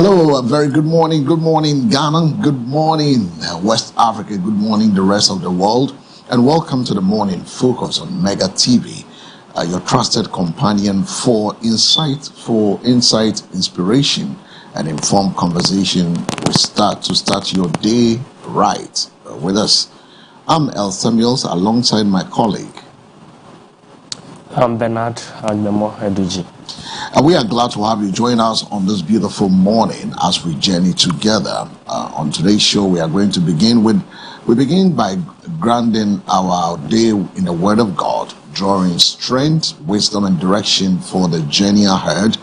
Hello, a very good morning. Good morning, Ghana. Good morning, West Africa. Good morning, the rest of the world. And welcome to the Morning Focus on Mega TV, your trusted companion for insight, inspiration, and informed conversation. We start your day right with us. I'm El Samuels alongside my colleague. I'm Bernard Agbemo Eduji. And we are glad to have you join us on this beautiful morning as we journey together. On today's show, we begin by grounding our day in the Word of God, drawing strength, wisdom, and direction for the journey ahead.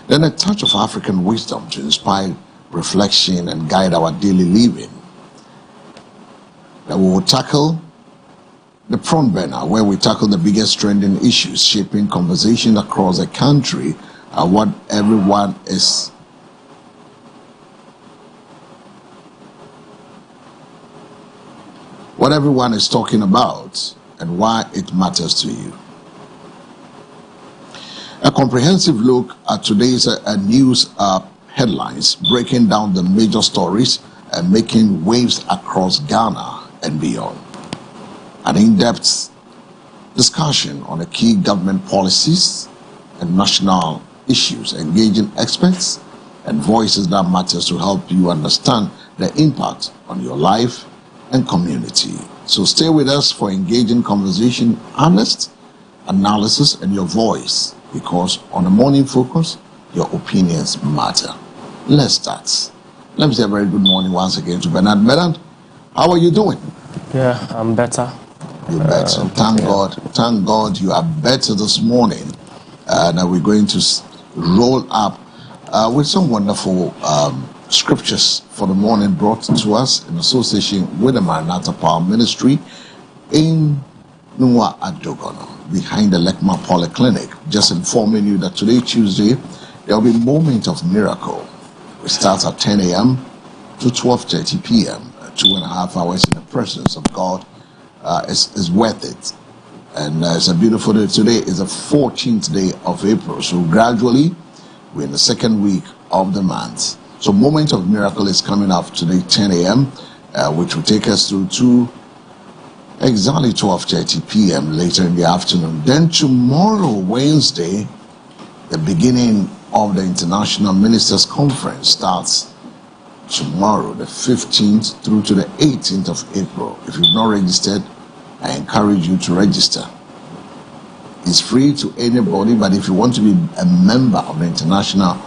Then a touch of African wisdom to inspire reflection and guide our daily living. Then we will tackle the front burner, where we tackle the biggest trending issues shaping conversation across the country, what everyone is talking about and why it matters to you. A comprehensive look at today's news headlines, breaking down the major stories and making waves across Ghana and beyond. An in-depth discussion on the key government policies and national issues, engaging experts and voices that matters to help you understand the impact on your life and community. So stay with us for engaging conversation, honest analysis, and your voice, because on the Morning Focus, your opinions matter. Let's start. Let me say a very good morning once again to Bernard. Bernard, how are you doing? Yeah, I'm better. You're better. Thank God you are better this morning. And we're going to roll up with some wonderful scriptures for the morning brought to us in association with the Maranatha Power Ministry in Nwa Adogono, behind the Lekma Polyclinic. Just informing you that today, Tuesday, there will be Moment of Miracle. It starts at 10 a.m. to 12:30 p.m. 2.5 hours in the presence of God. Is worth it, and it's a beautiful day. Today is the 14th day of April, so gradually we're in the second week of the month. So Moment of Miracle is coming up today 10 a.m. Which will take us through to exactly 12:30 p.m. later in the afternoon. Then tomorrow, Wednesday, the beginning of the International Ministers Conference starts tomorrow, the 15th through to the 18th of April. If you've not registered, I encourage you to register. It's free to anybody, but if you want to be a member of the International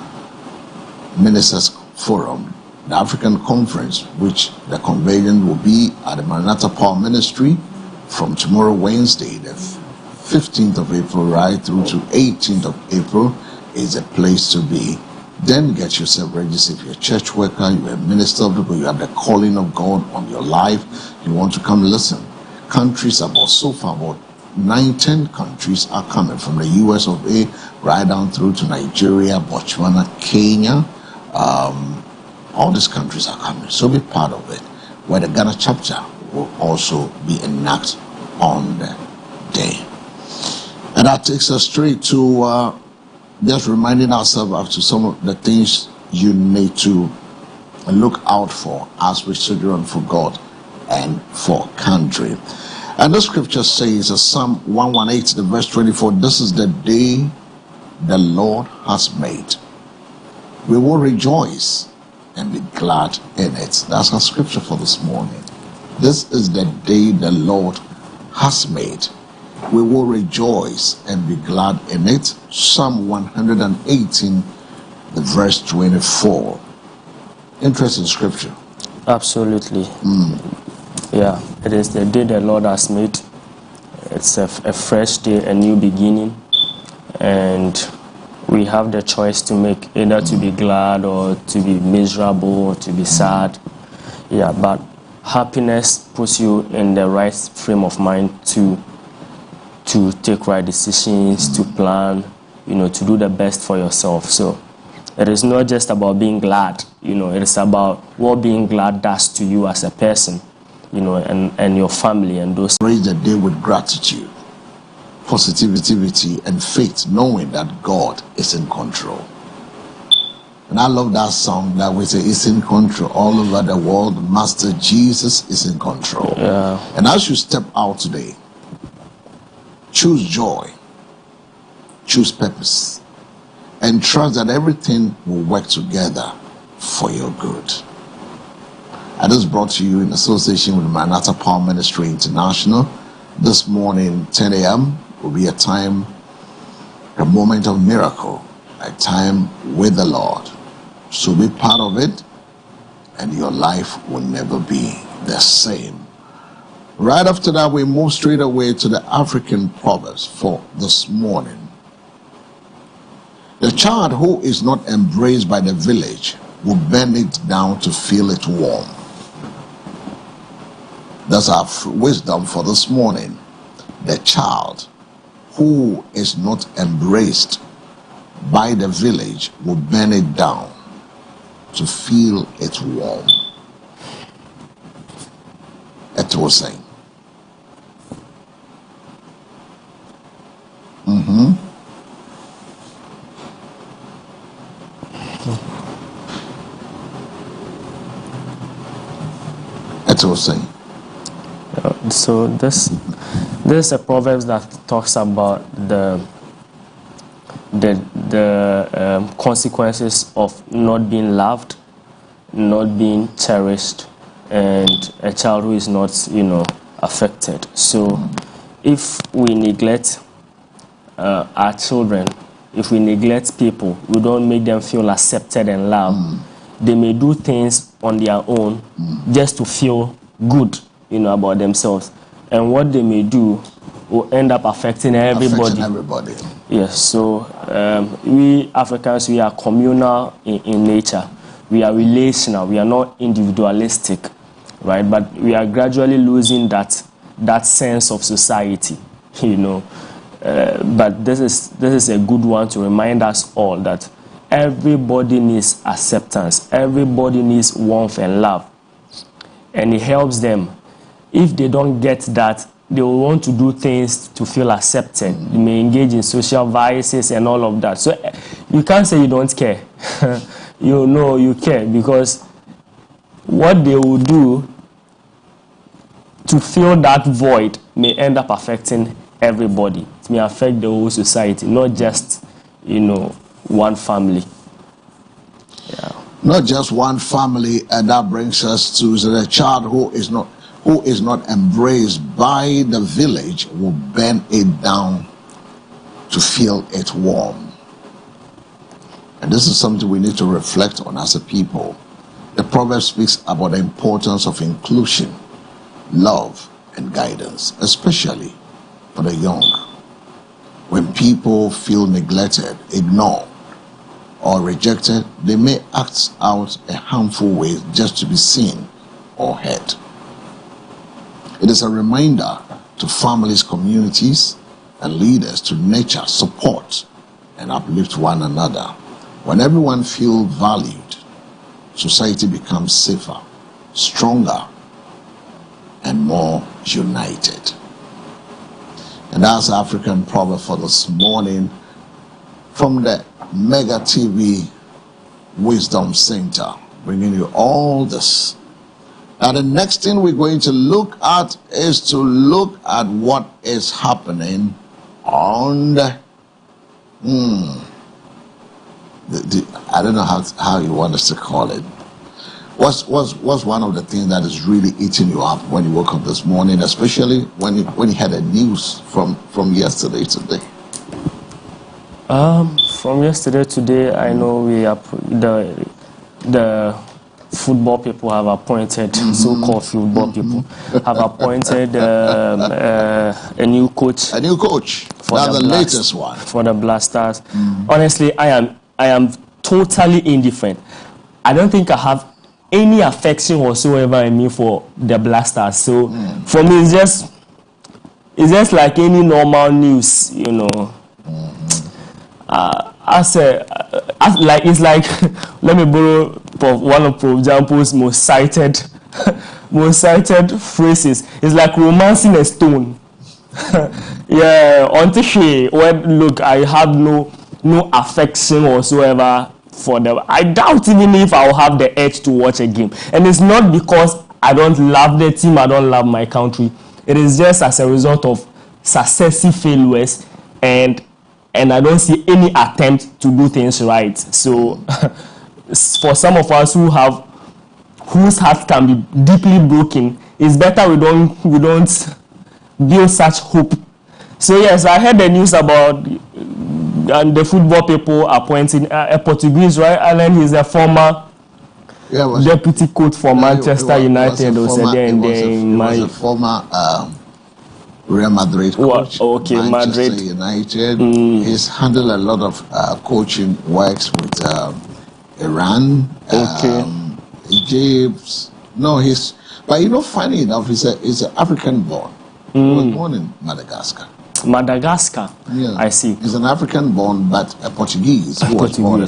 Ministers Forum, the African Conference, which the convention will be at the Maranatha Power Ministry from tomorrow, Wednesday, the 15th of April, right through to 18th of April, is a place to be. Then get yourself registered. If you're a church worker, you're a minister of the God, you have the calling of God on your life, you want to come listen. Countries about 9-10 countries are coming, from the US of A right down through to Nigeria, Botswana, Kenya. All these countries are coming, so be part of it, where the Ghana chapter will also be enacted on the day. And that takes us straight to just reminding ourselves as to some of the things you need to look out for as we sojourn for God and for country. And the scripture says, Psalm 118, the verse 24, this is the day the Lord has made. We will rejoice and be glad in it. That's our scripture for this morning. This is the day the Lord has made. We will rejoice and be glad in it. Psalm 118, the verse 24. Interesting scripture. Absolutely. Yeah, it is the day the Lord has made. It's a fresh day, a new beginning, and we have the choice to make, either to be glad or to be miserable or to be sad. Yeah, but happiness puts you in the right frame of mind to take right decisions, to plan, to do the best for yourself. So it is not just about being glad, it is about what being glad does to you as a person, and your family and those. Raise the day with gratitude, positivity, and faith, knowing that God is in control. And I love that song that we say is in control all over the world. Master Jesus is in control. Yeah. And as you step out today, choose joy, choose purpose, and trust that everything will work together for your good. And this is brought to you in association with Maranatha Power Ministry International. This morning, 10 a.m. will be a time, a moment of miracle, a time with the Lord. So be part of it, and your life will never be the same. Right after that, we move straight away to the African Proverbs for this morning. The child who is not embraced by the village will bend it down to feel it warm. That's our wisdom for this morning. The child who is not embraced by the village will bend it down to feel it warm. It was saying. It was saying. So this is a proverb that talks about the consequences of not being loved, not being cherished, and a child who is not, affected. So if we neglect our children, if we neglect people, we don't make them feel accepted and loved, they may do things on their own just to feel good, about themselves. And what they may do will end up affecting everybody. Yes, so we Africans, we are communal in nature. We are relational. We are not individualistic, right? But we are gradually losing that sense of society, But this is a good one to remind us all that everybody needs acceptance. Everybody needs warmth and love. And it helps them. If they don't get that, they will want to do things to feel accepted. They may engage in social vices and all of that. So you can't say you don't care. You care, because what they will do to fill that void may end up affecting everybody. It may affect the whole society, not just, one family. Yeah. Not just one family, and that brings us to the child who is not embraced by the village will bend it down to feel it warm. And this is something we need to reflect on as a people. The proverb speaks about the importance of inclusion, love, and guidance, especially for the young. When people feel neglected, ignored, or rejected, they may act out a harmful way just to be seen or heard. It is a reminder to families, communities, and leaders to nurture, support, and uplift one another. When everyone feels valued, society becomes safer, stronger, and more united. And that's African Proverb for this morning from the Mega TV Wisdom Center, bringing you all this. Now, the next thing we're going to look at is to look at what is happening on the, I don't know how you want us to call it. What's one of the things that is really eating you up when you woke up this morning, especially when you had the news from yesterday today? From yesterday today, I know we are the football people have appointed, so-called football people have appointed a new coach. A new coach. That's the latest one for the Blasters. Honestly, I am totally indifferent. I don't think I have any affection whatsoever in me for the Blasters. So for me, it's just like any normal news, it's like let me borrow one of Prof. Jampo's most cited phrases. It's like romancing a stone. Yeah, until look, I have no affection whatsoever for them. I doubt even if I'll have the edge to watch a game. And it's not because I don't love the team, I don't love my country. It is just as a result of successive failures, and I don't see any attempt to do things right. So for some of us whose hearts can be deeply broken, it's better we don't build such hope. So yes, I heard the news about the football people appointing a Portuguese, right? Alan, he's a former deputy coach for Manchester United. He was a former Real Madrid coach. Okay, Manchester Madrid United. He's handled a lot of coaching works with Iran, Egypt. No, but funny enough, he's an African born. He was born in Madagascar. Madagascar. Yeah. I see. He's an African born, but a Portuguese who was born.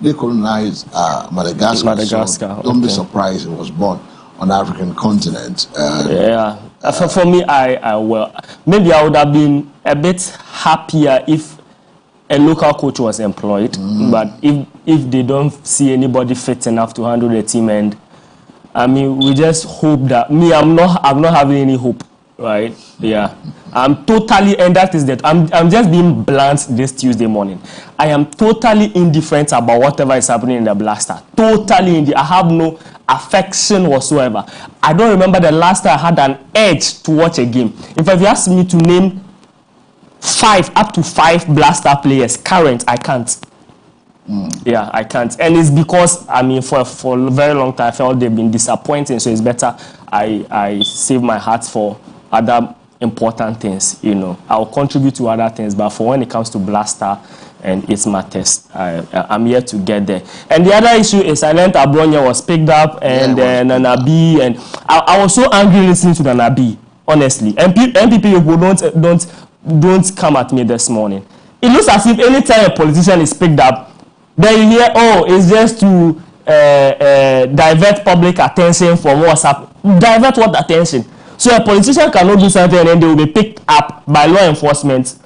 They colonized Madagascar. So don't be surprised he was born on the African continent. For me, maybe I would have been a bit happier if a local coach was employed. But if they don't see anybody fit enough to handle the team, and I mean, we just hope that I'm not having any hope. Right? Yeah. I'm totally, and that is that. I'm just being blunt this Tuesday morning. I am totally indifferent about whatever is happening in the Blaster. Totally I have no affection whatsoever. I don't remember the last time I had an edge to watch a game. In fact, if you ask me to name up to five Blaster players current, I can't. Yeah, I can't. And it's because, I mean, for a very long time, I felt they've been disappointing. So it's better I save my heart for other important things. I'll contribute to other things, but for when it comes to Blaster and its matters, I'm here to get there. And the other issue is I learned Abronya was picked up, and Nana B, and I was so angry listening to Nana B, honestly. And MPP people don't come at me this morning. It looks as if anytime a politician is picked up, then you hear, it's just to divert public attention from what's happening. Divert what attention? So a politician cannot do something and then they will be picked up by law enforcement.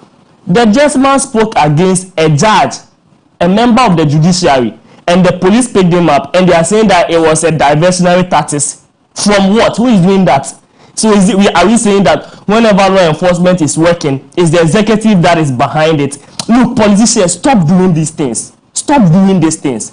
The gentleman spoke against a judge, a member of the judiciary, and the police picked him up, and they are saying that it was a diversionary tactics. From what? Who is doing that? So are we saying that whenever law enforcement is working, it's the executive that is behind it? Look, politicians, stop doing these things. Stop doing these things.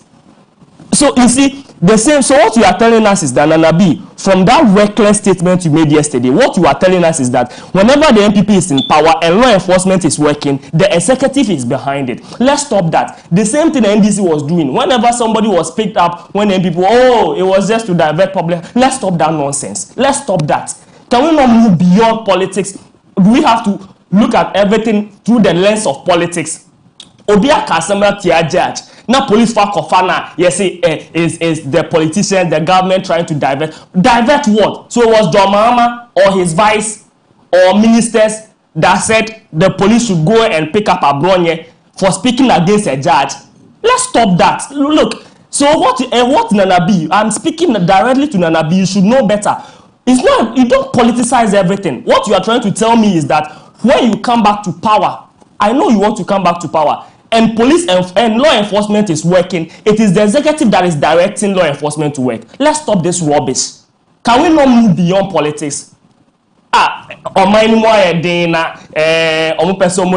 So you see, the same. So what you are telling us is that, Nana B, from that reckless statement you made yesterday, what you are telling us is that whenever the MPP is in power and law enforcement is working, the executive is behind it. Let's stop that. The same thing the NDC was doing. Whenever somebody was picked up, when MPP, it was just to divert public. Let's stop that nonsense. Let's stop that. Can we not move beyond politics? Do we have to look at everything through the lens of politics? Obia Kasama Tia Judge. Now police for Kofana, yes, is the politician, the government trying to divert. Divert what? So it was John Mahama or his vice or ministers that said the police should go and pick up Abronye for speaking against a judge. Let's stop that. Look, so what Nana B? I'm speaking directly to Nana B. You should know better. It's not, you don't politicize everything. What you are trying to tell me is that when you come back to power, I know you want to come back to power, and police and law enforcement is working, it is the executive that is directing law enforcement to work. Let's stop this rubbish. Can we not move beyond politics?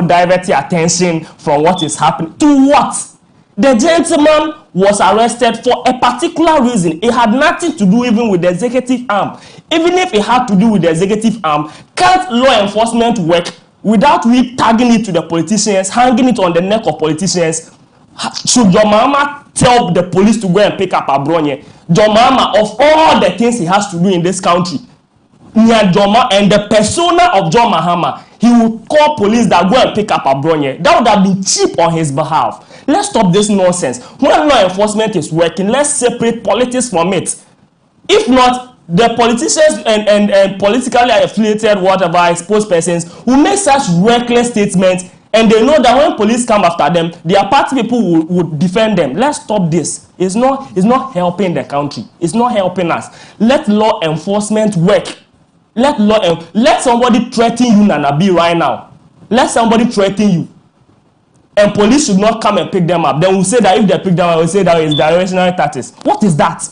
Divert attention from what is happening. To what? The gentleman was arrested for a particular reason. It had nothing to do even with the executive arm. Even if it had to do with the executive arm, can't law enforcement work without we tagging it to the politicians, hanging it on the neck of politicians? Should John Mahama tell the police to go and pick up Abronye? John Mahama, of all the things he has to do in this country, and the persona of John Mahama, he would call police that go and pick up Abronye. That would have been cheap on his behalf. Let's stop this nonsense. When law enforcement is working, let's separate politics from it. If not, the politicians and politically affiliated, whatever, exposed persons who make such reckless statements, and they know that when police come after them, their party people would defend them. Let's stop this. It's not helping the country. It's not helping us. Let law enforcement work. Let somebody threaten you, Nana B, right now. Let somebody threaten you. and police should not come and pick them up. Then we'll say that if they pick them up, we'll say that it's directional tactics. What is that?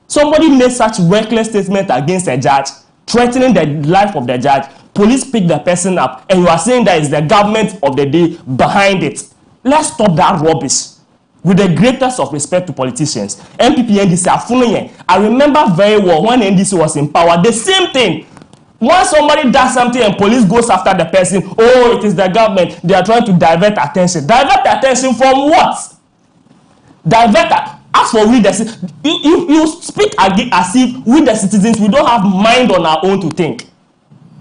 Somebody made such reckless statement against a judge, threatening the life of the judge. Police pick the person up, and you are saying that it's the government of the day behind it. Let's stop that rubbish. With the greatest of respect to politicians, NPP NDC are following. I remember very well when NDC was in power, the same thing. Once somebody does something and police goes after the person, oh, it is the government, they are trying to divert attention. Divert attention from what? Divert. As for we, you speak as if we the citizens, we don't have mind on our own to think.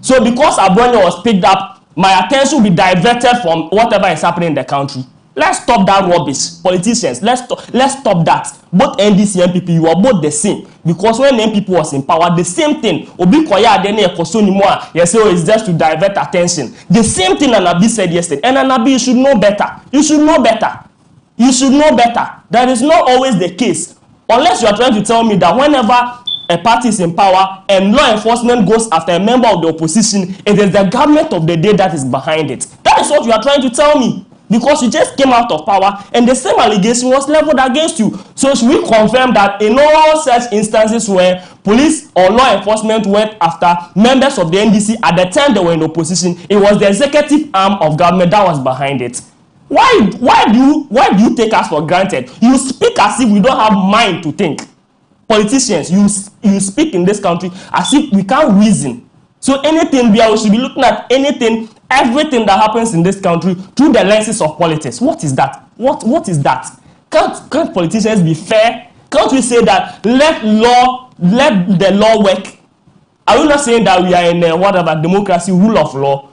So because Abronye was picked up, my attention will be diverted from whatever is happening in the country. Let's stop that rubbish. Politicians, let's stop that. Both NDC and NPP, you are both the same. Because when NPP was in power, the same thing. Obi Koya Adene Ekosonimwa, yes, so it's just to divert attention. The same thing Anabi said yesterday. And Anabi, you should know better. You should know better. You should know better. That is not always the case. Unless you are trying to tell me that whenever a party is in power and law enforcement goes after a member of the opposition, it is the government of the day that is behind it. That is what you are trying to tell me. Because you just came out of power and the same allegation was leveled against you. So should we confirm that in all such instances where police or law enforcement went after members of the NDC at the time they were in opposition, it was the executive arm of government that was behind it? Why do you take us for granted? You speak as if we don't have mind to think. Politicians, you speak in this country as if we can't reason. So anything we should be looking at everything that happens in this country through the lenses of politics. What is that? What is that? Can't politicians be fair? Can't we say that let the law work? Are we not saying that we are in a democracy, rule of law?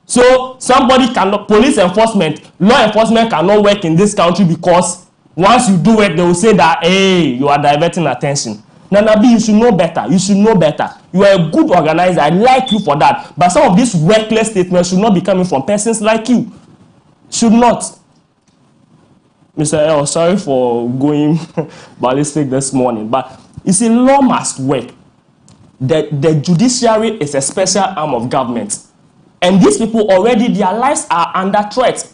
So somebody cannot, police enforcement, law enforcement cannot work in this country because once you do it, they will say that, hey, you are diverting attention. Nana B, you should know better. You should know better. You are a good organizer. I like you for that. But some of these reckless statements should not be coming from persons like you. Should not. Mr. L, sorry for going ballistic this morning. But you see, law must work. The judiciary is a special arm of government. And these people already, their lives are under threat.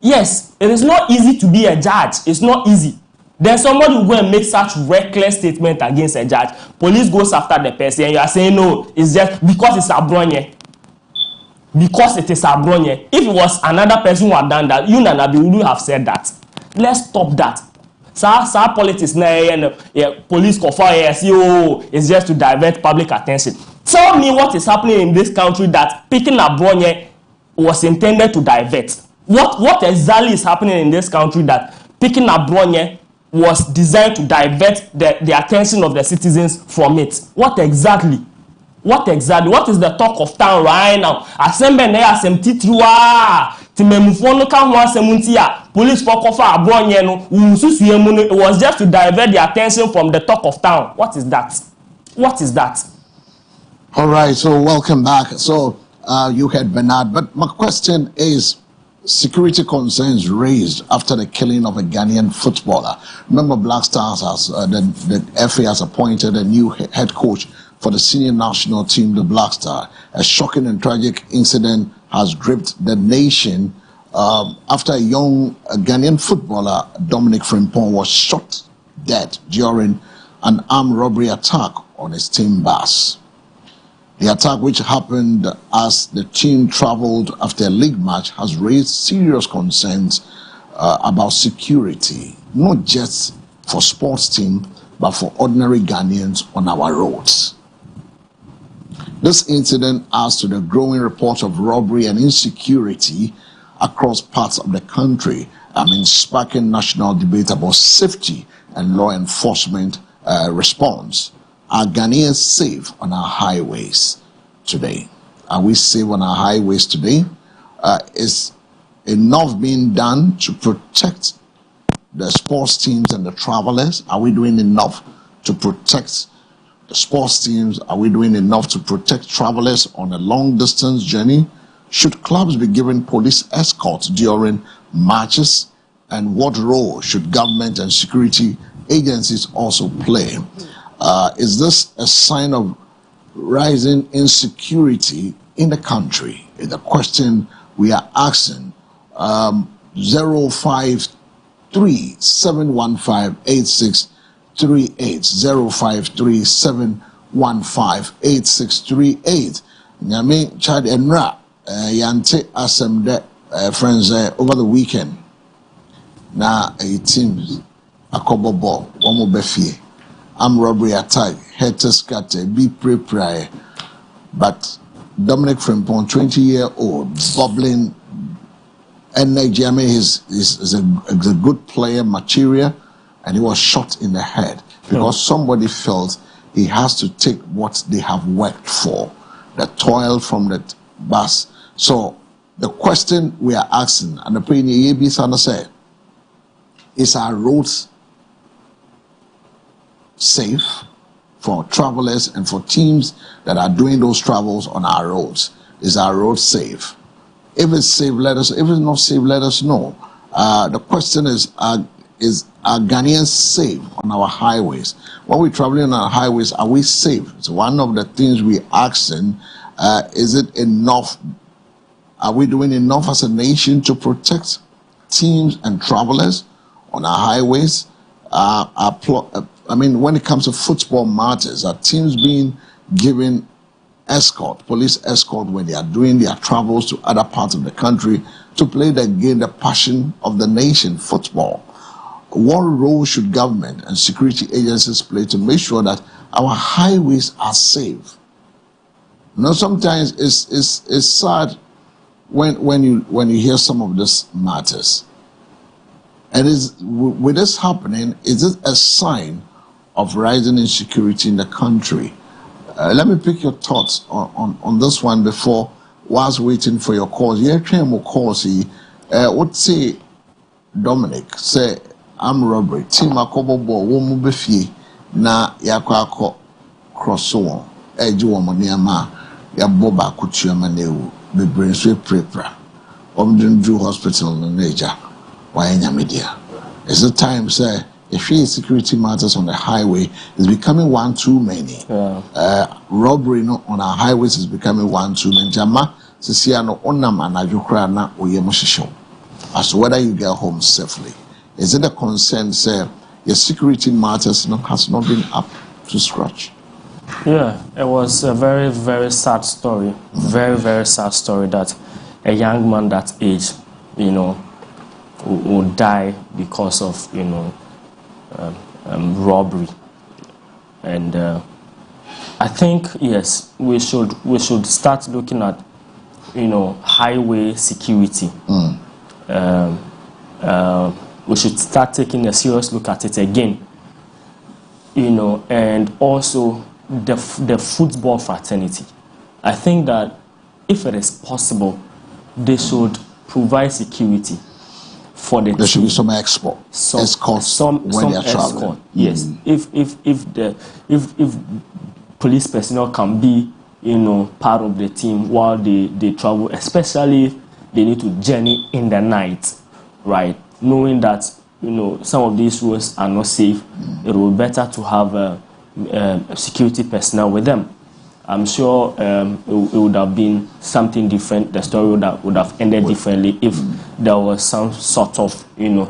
Yes, it is not easy to be a judge. It's not easy. Then somebody will go and make such reckless statement against a judge. Police goes after the person and you are saying, no, it's just because it's Abronye. Because it is Abronye. If it was another person who had done that, you, Nanabi, would have said that. Let's stop that. Sir, politics, police confirm, oh, it's just to divert public attention. Tell me what is happening in this country that picking Abronye was intended to divert. What exactly is happening in this country that picking Abronye was designed to divert the attention of the citizens from it? What exactly? What exactly? What is the talk of town right now? Police for it was just to divert the attention from the talk of town. What is that? What is that? All right, so welcome back. So you heard Bernard, but my question is, security concerns raised after the killing of a Ghanaian footballer. Remember, Black Stars has the FA has appointed a new head coach for the senior national team, the Black Star. A shocking and tragic incident has gripped the nation after a young Ghanaian footballer, Dominic Frimpong, was shot dead during an armed robbery attack on his team bus. The attack, which happened as the team traveled after a league match, has raised serious concerns about security, not just for sports teams, but for ordinary Ghanaians on our roads. This incident adds to the growing reports of robbery and insecurity across parts of the country, sparking national debate about safety and law enforcement response. Are Ghanaians safe on our highways today? Are we safe on our highways today? Is enough being done to protect the sports teams and the travelers? Are we doing enough to protect the sports teams? Are we doing enough to protect travelers on a long distance journey? Should clubs be given police escorts during matches? And what role should government and security agencies also play? Is this a sign of rising insecurity in the country? Is the question we are asking. 053 715 8638. 053 715 8638. Nyame Chad Enra Yante Asem de friends over the weekend. Na a teams akobo ball one more befie. Armed robbery attack, head to scatter, be pre-prior. But Dominic Frimpong, 20-year-old, bubbling energy. I mean, he's a good player, material, and he was shot in the head because somebody felt he has to take what they have worked for, the toil from the bus. So the question we are asking, and the Premier Sana said, is our roads safe for travelers and for teams that are doing those travels on our roads? Is our road safe? If it's safe, let us. If it's not safe, let us know. The question is our Ghanaians safe on our highways? When we're traveling on our highways, are we safe? It's one of the things we're asking. Is it enough? Are we doing enough as a nation to protect teams and travelers on our highways? I mean, when it comes to football matters, are teams being given escort, police escort, when they are doing their travels to other parts of the country to play the game, the passion of the nation, football? What role should government and security agencies play to make sure that our highways are safe? You know, sometimes it's sad when you hear some of these matters. And with this happening, is it a sign of rising insecurity in the country? Let me pick your thoughts on this one before, whilst waiting for your calls. What say Dominic, say, I'm robbery, team akobo bo, womu befi, na yakwa cross on, eji womoniama, ya boba kuchiyama newu, bebrenswe prepra, Drew Hospital no Niger. Media. It's the time, say, if security matters on the highway is becoming one too many. Robbery on our highways is becoming one too many. Jama, Sisiano onam anajukra na oyemoshisho. As to whether you get home safely. Is it a concern, say, your security matters has not been up to scratch? Yeah, it was a very, very sad story. Very, very sad story that a young man that age, will die because of robbery. And I think, yes, we should start looking at highway security. We should start taking a serious look at it again, and also the football fraternity. I think that if it is possible, they should provide security for the there should be some escort when they are traveling. Yes, if police personnel can be part of the team while they travel, especially if they need to journey in the night, right? Knowing that some of these roads are not safe, it will be better to have security personnel with them. I'm sure it would have been something different. The story would have ended differently if there was some sort of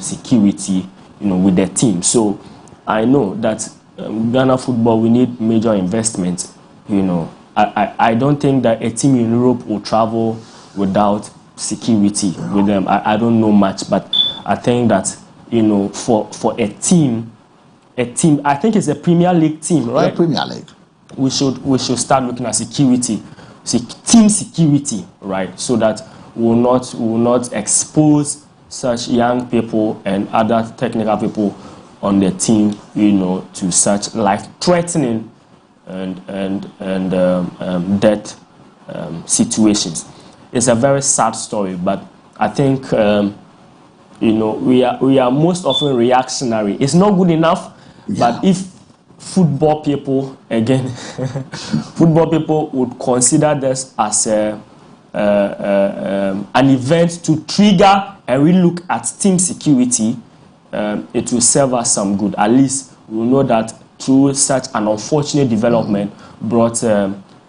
security with the team. So I know that Ghana football, we need major investment. I don't think that a team in Europe will travel without security with them. I don't know much, but I think that for a team, I think it's a Premier League team, right? Yeah, Premier League. We should start looking at security, team security, right? So that we will not expose such young people and other technical people on the team, to such life-threatening and death situations. It's a very sad story, but I think we are most often reactionary. It's not good enough, but if football people would consider this as an event to trigger and we look at team security, it will serve us some good. At least we will know that through such an unfortunate development brought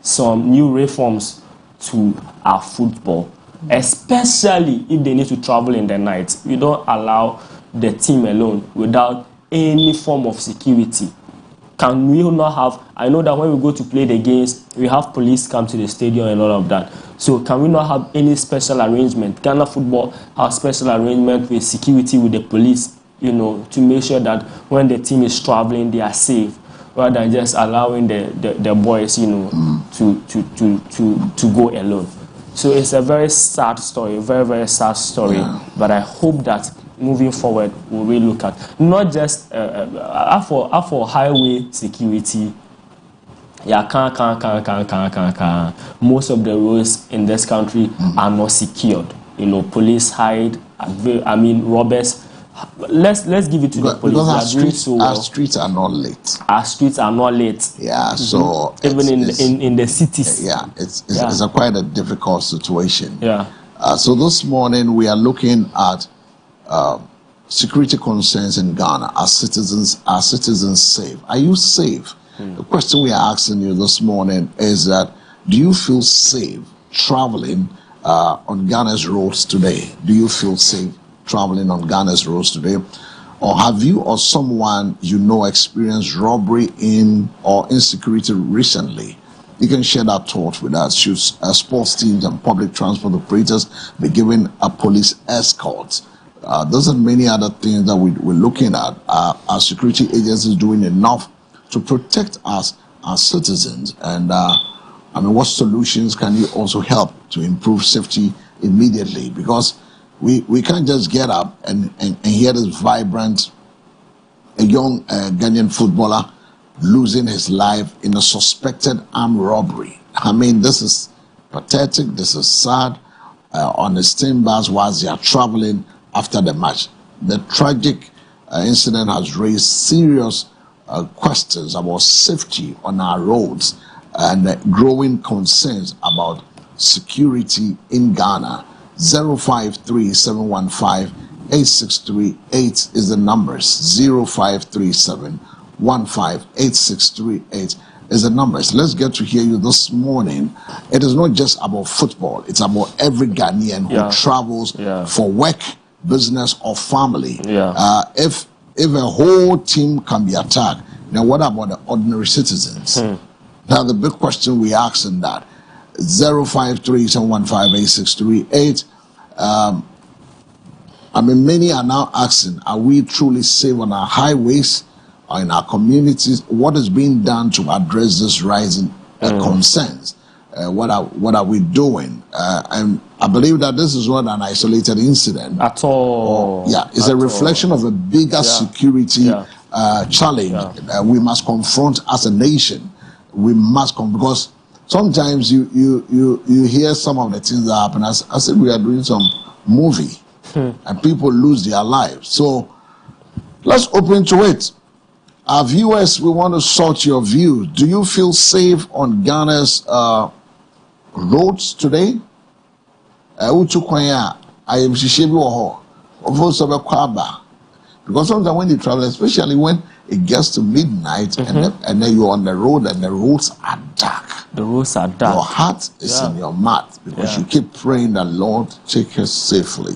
some new reforms to our football. especially if they need to travel in the night. We don't allow the team alone without any form of security. Can we not have, I know that when we go to play the games, we have police come to the stadium and all of that. So can we not have any special arrangement? Ghana Football has special arrangement with security, with the police, to make sure that when the team is traveling, they are safe, rather than just allowing the boys, to go alone. So it's a very sad story, very, very sad story. Yeah. But I hope that moving forward, we'll really look at not just for highway security. Yeah, most of the roads in this country are not secured. Police hide. Robbers. Let's give it to the police. Because our streets are not lit. Our streets are not lit. Yeah, so even in the cities. Yeah, it's quite a difficult situation. Yeah. So this morning we are looking at security concerns in Ghana. Are citizens safe? Are you safe? The question we are asking you this morning is that, do you feel safe traveling on Ghana's roads today? Do you feel safe traveling on Ghana's roads today? Or have you or someone experienced robbery or insecurity recently? You can share that thought with us. Should sports teams and public transport operators be given a police escort? Those are many other things that we're looking at. Are security agencies doing enough to protect us as citizens? And what solutions can you also help to improve safety immediately? Because we can't just get up and hear this vibrant, a young Ghanaian footballer losing his life in a suspected armed robbery. This is pathetic. This is sad. On the steam bus whilst they are traveling after the match. The tragic incident has raised serious questions about safety on our roads and growing concerns about security in Ghana. 053-715-8638 is the numbers. 0537-15-8638 is the numbers. Let's get to hear you this morning. It is not just about football. It's about every Ghanaian who travels for work, business, or family. If a whole team can be attacked, then what about the ordinary citizens? Now the big question we ask in that. 053-715-8638. Many are now asking, are we truly safe on our highways or in our communities? What is being done to address this rising concerns? What are we doing? And I believe that this is not an isolated incident at all. It's a reflection of a bigger security challenge we must confront as a nation. We must because sometimes you hear some of the things that happen. As if we are doing some movie and people lose their lives. So let's open to it. Our viewers, we want to sort your views. Do you feel safe on Ghana's roads today? Because sometimes when you travel, especially when it gets to midnight and then you're on the road and the roads are dark. The roads are dark. Your heart is in your mouth because you keep praying that, Lord, take us safely.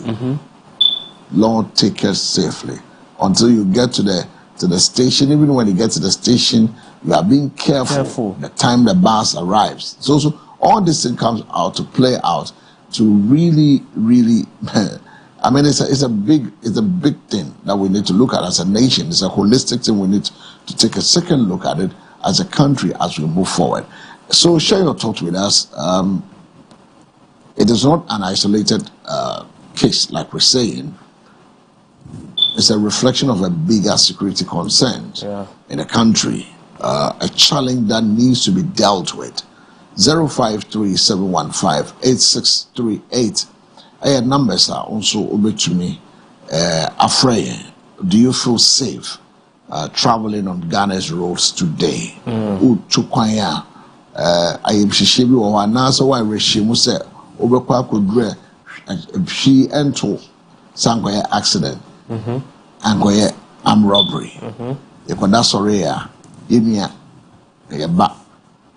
Lord, take us safely. Until you get to the station. Even when you get to the station, you are being careful. The time the bus arrives. So all this thing comes out to play out to really, really. It's a big thing that we need to look at as a nation. It's a holistic thing. We need to take a second look at it as a country as we move forward. So share your thoughts with us. It is not an isolated case, like we're saying. It's a reflection of a bigger security concern in the country, a challenge that needs to be dealt with. 053-715-8638. Numbers are also over to me. Afraid, do you feel safe traveling on Ghana's roads today? Uchukwanya, I am Shishibi or Nasa, why Reshimu said, Overqua could dread she ento Sangoya accident. And go armed robbery. If that's Soria, Yimia, your back,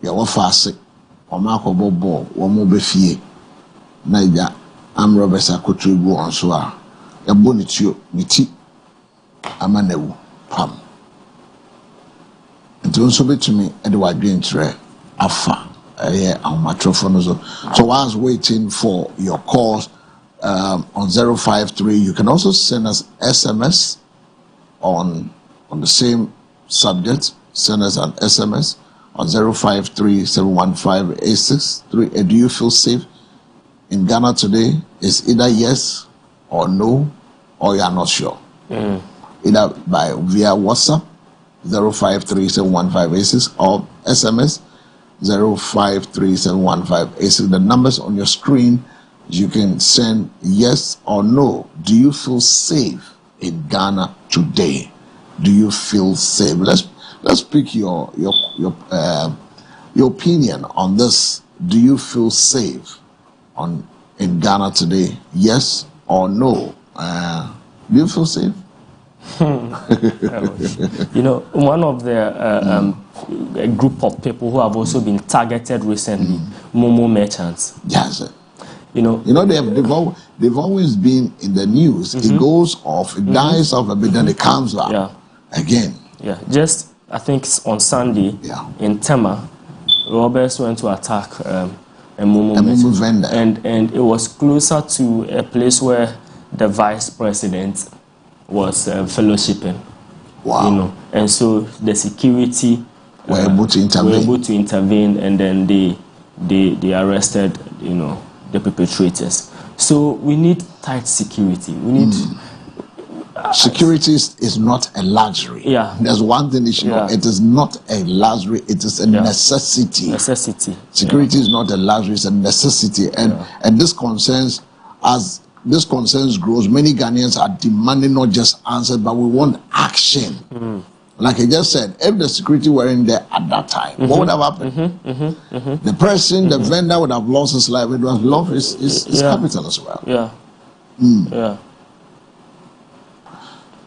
your fast, or Marco Bobo, or Mobile Naija, am Robert Sakotribu on soa ya bonitio niti amanewu pam nti nso betumi e de wadwen kire afa so whilst waiting for your calls on 053, you can also send us SMS on the same subject. Send us an SMS on 053-715-8638. Do you feel safe in Ghana today? Is either yes or no, or you are not sure. Either via WhatsApp 053-715-86 or SMS 053-715-86. The numbers on your screen, you can send yes or no. Do you feel safe in Ghana today? Do you feel safe? Let's pick your opinion on this. Do you feel safe in Ghana today? Yes or no? Do you feel safe? You know, one of the a group of people who have also been targeted recently, Momo merchants. Yes. You know they've always been in the news. It goes off, it dies off a bit, then it comes back again. Yeah, just I think on Sunday in Tema, robbers went to attack a Momo vendor, and it was closer to a place where the vice president was fellowshipping. Wow. You know, and so the security were able to intervene, and then they arrested, you know, the perpetrators. So we need tight security. We need security is not a luxury. Yeah, there's one thing you should know: it is not a luxury. It is a necessity. Security is not a luxury; it's a necessity, and this concerns as. This concerns grows. Many Ghanaians are demanding not just answers, but we want action. Like I just said, if the security weren't there at that time, what would have happened? The person, the vendor would have lost his life. It was lost his capital as well.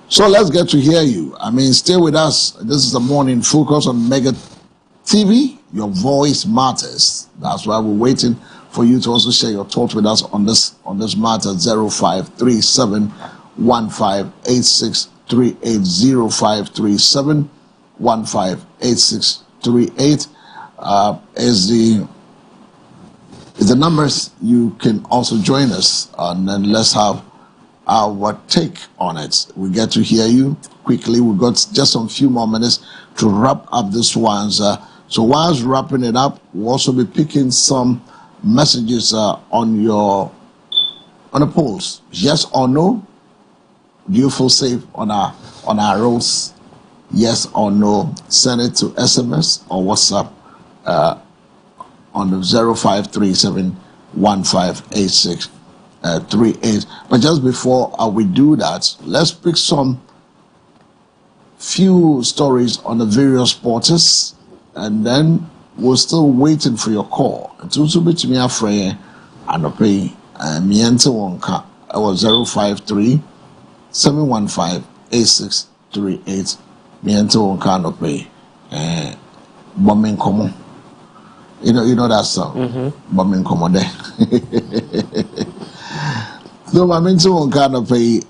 So let's get to hear you. I mean, stay with us. This is the Morning Focus on Mega TV. Your voice matters. That's why we're waiting for you to also share your thoughts with us on this matter. 0537-158638. 0537-158638 is the numbers. You can also join us, and then let's have our take on it. We get to hear you quickly. We've got just some few more minutes to wrap up this one. So whilst wrapping it up, we'll also be picking some messages on the polls. Yes or no? Do you feel safe on our roads? Yes or no? Send it to SMS or WhatsApp on the 0537-158638. But just before we do that, let's pick some few stories on the various sports, and then we're still waiting for your call. It's also bit me afraid and pay Miente Wonka. I was 053-715-8638. Miente Wonka no pay. Bombing Komo. You know that song? Bombing Komo there. No, Miente Wonka no pay.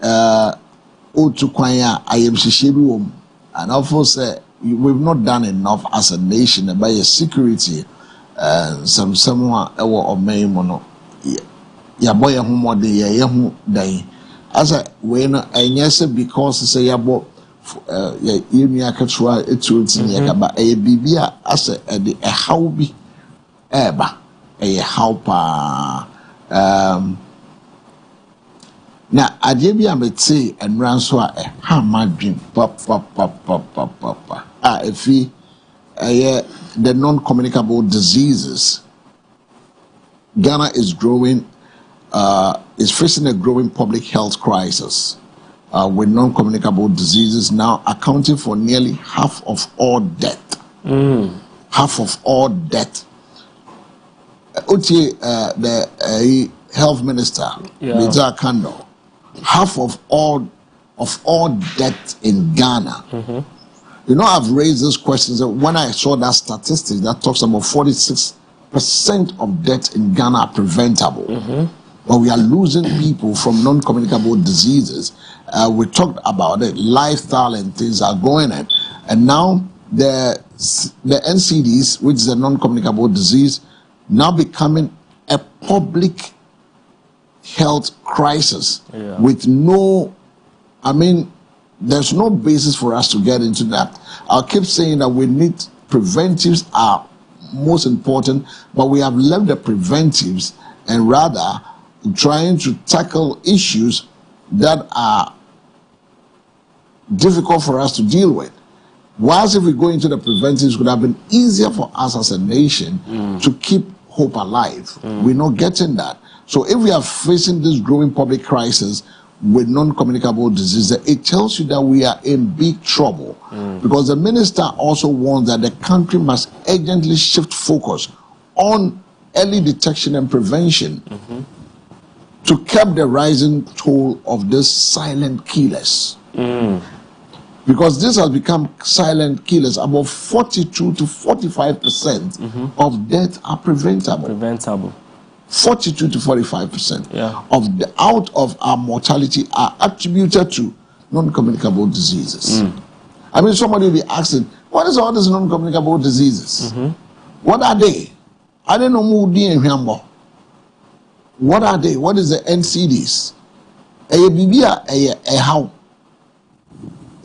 Otu Kwanya, I am Shishibi. And also say, we've not done enough as a nation by a security. Someone or may mono. Ya boy, a homo de yahu day. As a way, and yes, because say yabo, Yuniakatua, it's Yaka, a bibia as a howby eba, a howpa. Now, I did be a say and ran so a hammer dream, pop. If he, the non-communicable diseases, Ghana is growing, is facing a growing public health crisis, with non-communicable diseases now accounting for nearly half of all death. Half of all death. The health minister, Mr. Kando, half of all death in Ghana. You know, I've raised these questions when I saw that statistic that talks about 46% of death in Ghana are preventable. but we are losing people from non-communicable diseases. We talked about it, lifestyle and things are going on. And now the NCDs, which is a non-communicable disease, now becoming a public health crisis with no, there's no basis for us to get into that. I'll keep saying that we need preventives are most important, but we have left the preventives and rather trying to tackle issues that are difficult for us to deal with. Whilst if we go into the preventives, it would have been easier for us as a nation to keep hope alive. We're not getting that. So if we are facing this growing public crisis with non-communicable diseases, it tells you that we are in big trouble. Because the minister also warns that the country must urgently shift focus on early detection and prevention to curb the rising toll of these silent killers. Because this has become silent killers. About 42 to 45% of deaths are preventable. 42 to 45% out of our mortality are attributed to non-communicable diseases. I mean, somebody will be asking, what is all these non-communicable diseases? What are they? I don't know. What are they? What is the NCDs? How?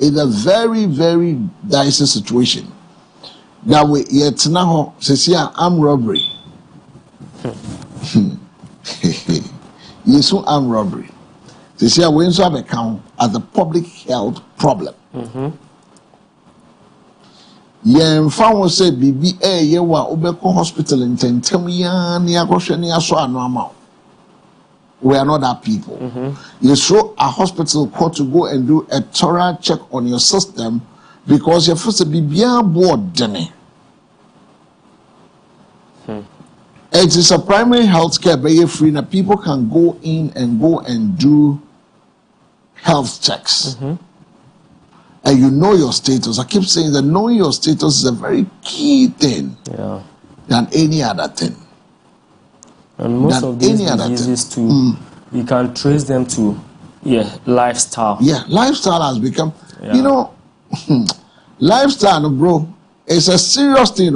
It's a very, very dicey situation. Now we yet now says armed robbery. Yes, armed robbery. This year we also have account as a public health problem. Yen found say bibi ye wa obeko hospital in tentem ya ni akohwe ni aso anu ama. We are not that people. You throw a hospital court to go and do a thorough check on your system because your first bibia board dene. It is a primary health care, but you're free now. People can go in and do health checks. And you know your status. I keep saying that knowing your status is a very key thing than any other thing. And most of these diseases too, you can trace them to lifestyle. Yeah, lifestyle has become, you know, lifestyle, bro, it's a serious thing.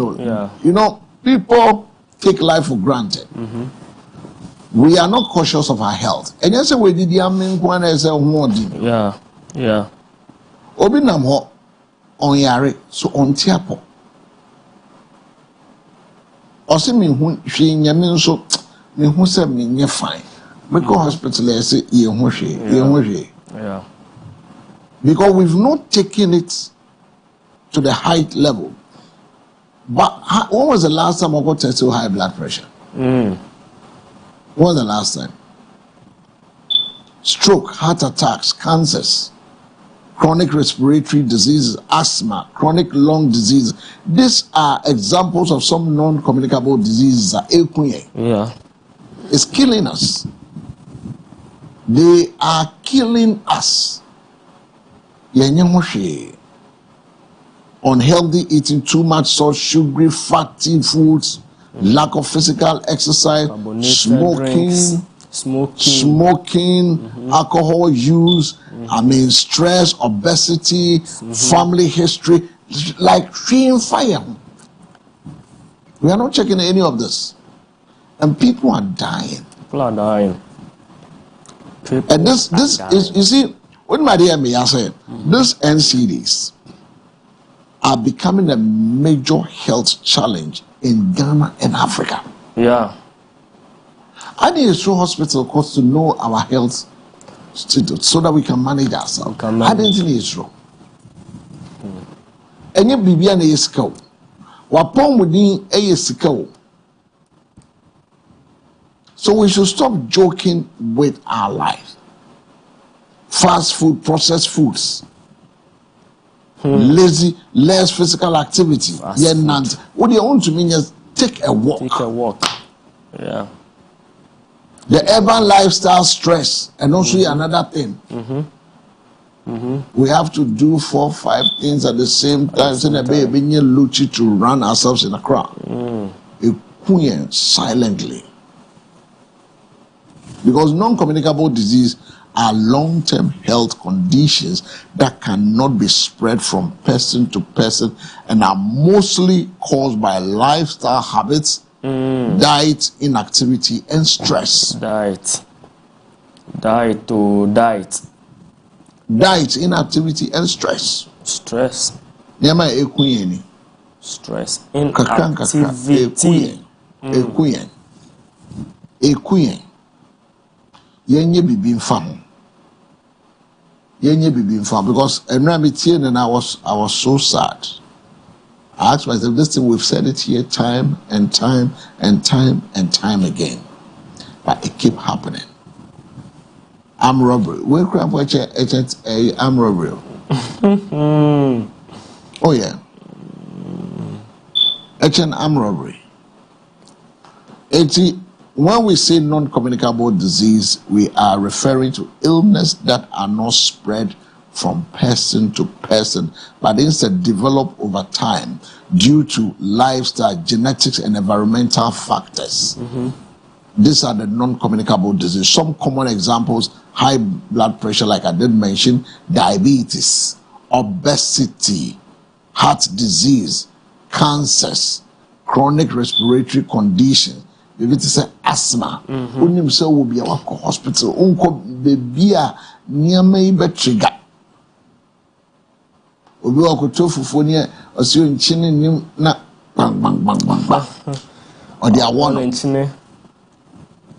You know, people take life for granted. We are not cautious of our health. And yes, we did Obi nam ho on yare so on tiapo. Osi mi hu hwe nyame nso me hu se me nye fine. Me go hospital e say ye hu hwe. Yeah. Because we've not taken it to the height level. But when was the last time I got tested with high blood pressure? When was the last time? Stroke, heart attacks, cancers, chronic respiratory diseases, asthma, chronic lung disease. These are examples of some non-communicable diseases. Yeah. It's killing us. They are killing us. Unhealthy eating, too much salt, sugary, fatty foods, lack of physical exercise, smoking, alcohol use, stress, obesity, family history, like fire. We are not checking any of this. And people are dying. And this is, you see, when Maria Mia said, these NCDs are becoming a major health challenge in Ghana and Africa. Yeah. I need a true hospital course to know our health status so that we can manage ourselves. I didn't think it's true. And you be an esco. Wapon within a esco. So we should stop joking with our life. Fast food, processed foods. Lazy, less physical activity. What do you want to mean? Just take a walk. Take a walk. Yeah. The urban lifestyle stress, and also another thing. We have to do 4 or 5 things at the same time. To run ourselves in a crowd. Silently. Because non-communicable disease are long-term health conditions that cannot be spread from person to person and are mostly caused by lifestyle habits, diet, inactivity, and stress. Diet, inactivity, and stress. Stress, inactivity. Yenye bibi mfa ho. Because and I was so sad. I asked myself, this thing, we've said it here time and time and time and time again, but it keep happening. Armed robbery. Where crap watch armed robbery? Oh yeah. It's an armed robbery. When we say non-communicable disease, we are referring to illness that are not spread from person to person, but instead develop over time due to lifestyle, genetics, and environmental factors. These are the non-communicable diseases. Some common examples: high blood pressure, like I did mention, diabetes, obesity, heart disease, cancers, chronic respiratory conditions. If it is asthma, unim say will be a hospital. Unko baby a niyama ibe trigger. Obi wa koto fufu ni osio nchini ni na bang. Or they are one.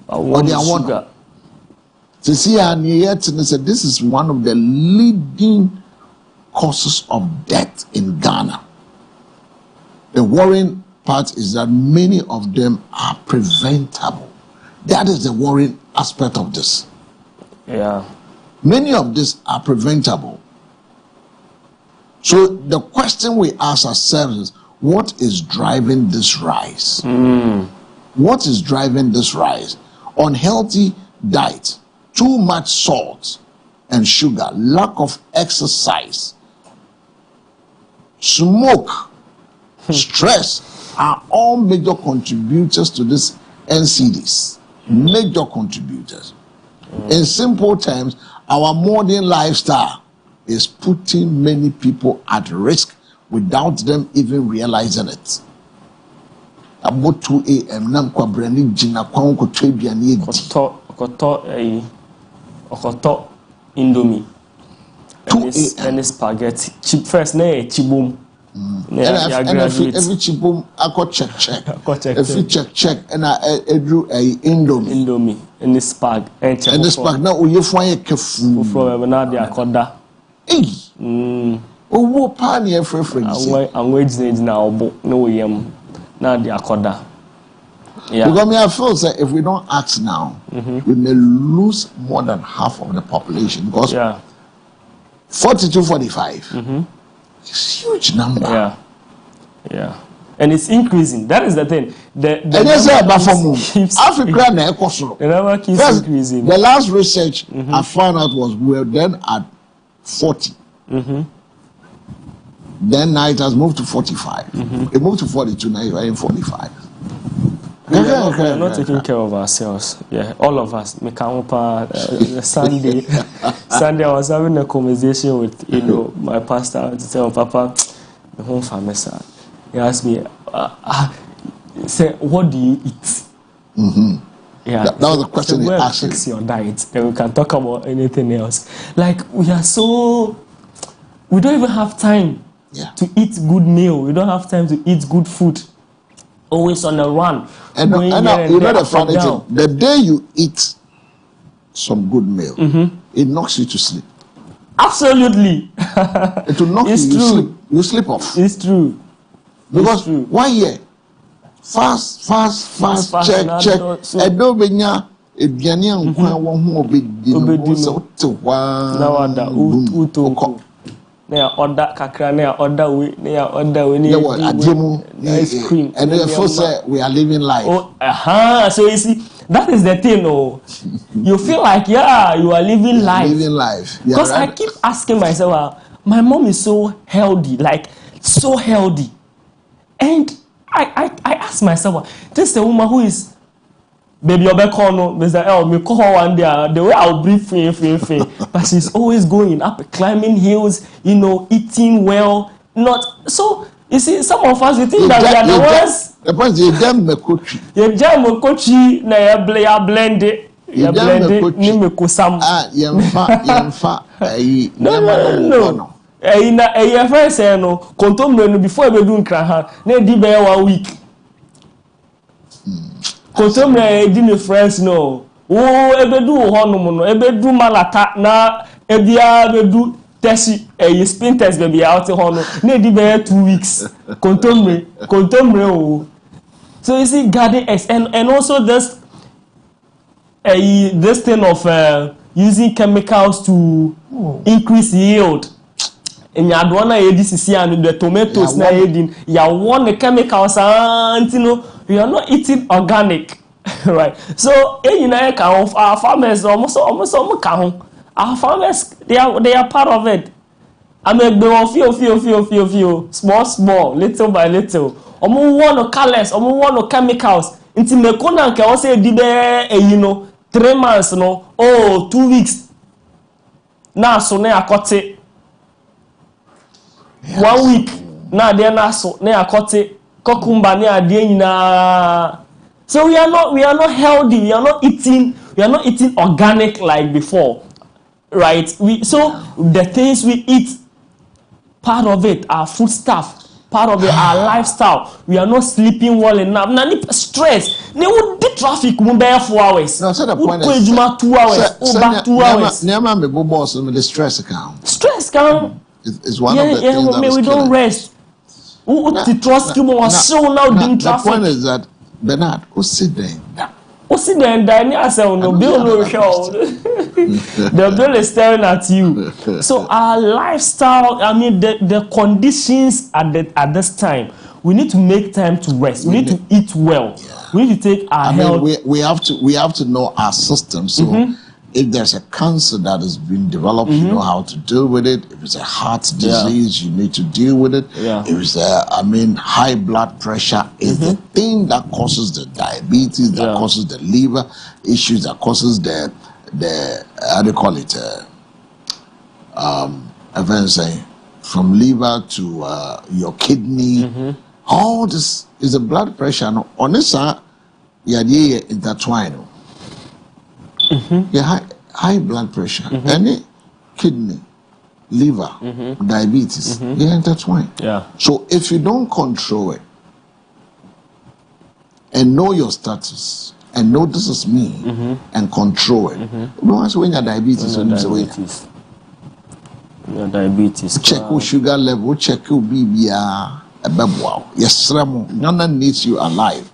Or they are one. To see and yet said this is one of the leading causes of death in Ghana. The worrying part is that many of them are preventable. That is the worrying aspect of this. Yeah. Many of these are preventable. So the question we ask ourselves is, what is driving this rise? What is driving this rise? Unhealthy diet, too much salt and sugar, lack of exercise, smoke, stress are all major contributors to this NCDs. Major contributors. In simple terms, our modern lifestyle is putting many people at risk without them even realizing it. About 2 a.m. nam kwa brani jina kwa unko twebiani edi. Okoto Indomie. 2 a.m. And spaghetti. Chip first na chibum. And every chibum ako check. Every check and I drew a Indomie. And the spag. And the spag now you find kefu. From na de akoda. Hey. Owo pa ni e friends. I'm waiting na obo no yam na de akoda. Yeah. Because I feel that if we don't act now, we may lose more than half of the population. Because 42-45. It's a huge number. Yeah. And it's increasing. That is the thing. The number keeps increasing. The last research I found out was we were then at 40. Then now it has moved to 45. It moved to 42, now it's in 45. We are not taking care of ourselves. Yeah, all of us. Sunday, I was having a conversation with my pastor to tell Papa, the home family. He asked me, say, what do you eat? Yeah, that was the question he asked. Fix your diet, then we can talk about anything else. Like we don't even have time to eat good meal. We don't have time to eat good food. Always on the run. And you know the funny thing, the day you eat some good meal, it knocks you to sleep. Absolutely. It will knock you. You sleep off. It's true. Because 1 year, fast, check. Edo benya eduane ankwa wo ho obedi no so tewa. Na wada uto. Na order kakra na order we ice cream. And the first say we are living life. So you see, that is the thing. You feel like you are living life. Because I keep asking myself, my mom is so healthy, and I ask myself, this is a woman who is baby obekono Mr. L me call her one day the way I'll breathe free but she's always going up climbing hills, you know, eating well, not so you see some of us we think that we are the ones the point is them me coach na ya blend it ni me kusam yemfa no na first say no kontomre no before e be do nkra ha na di be 1 week kontomre di me friends no wo e be do honum no e be do malata na e bia be do test spin test baby out honum na di be 2 weeks kontomre oh. So you see garden eggs and also this thing of using chemicals to increase yield. In your dwana ADCC and the tomatoes na eating, you want the chemicals and you know you are not eating organic, right? So our farmers almost our farmers they are part of it. I make them few small little by little. Omo want no colors, omo want no chemicals. Inti me kona nke o say di be 3 months no, 2 weeks. Na so na akote. 1 week na de na so na akote. Kokumba ni ade nyina. So we are not healthy. We are not eating organic like before. Right? So the things we eat, part of it, our food stuff, part of it, our lifestyle. We are not sleeping well enough. Nani stress. They would the traffic will be 4 hours. No, so the point is 2 hours. Over 2 hours. Never me go boss with the stress account. Stress account. It's one of the things that we don't rest. The trust you was so now doing traffic. The point is that Bernard, who sit there? Who sit there and I say no bill no show. The bill is staring at you. So our lifestyle, I mean the conditions at this time, we need to make time to rest. We need to eat well. Yeah. We need to take our health. We have to know our system. So if there's a cancer that has been developed, you know how to deal with it. If it's a heart disease, you need to deal with it. Yeah. If it's high blood pressure is the thing that causes the diabetes, that causes the liver issues, that causes the how do you call it? From liver to your kidney. All this is a blood pressure. No, on this side, you're intertwined. High blood pressure, any kidney, liver, diabetes, they're intertwined. Yeah. So if you don't control it and know your status and know this is me and control it, once when your diabetes, your diabetes, check your sugar level, check your BBR. Yes, Ghana needs you alive.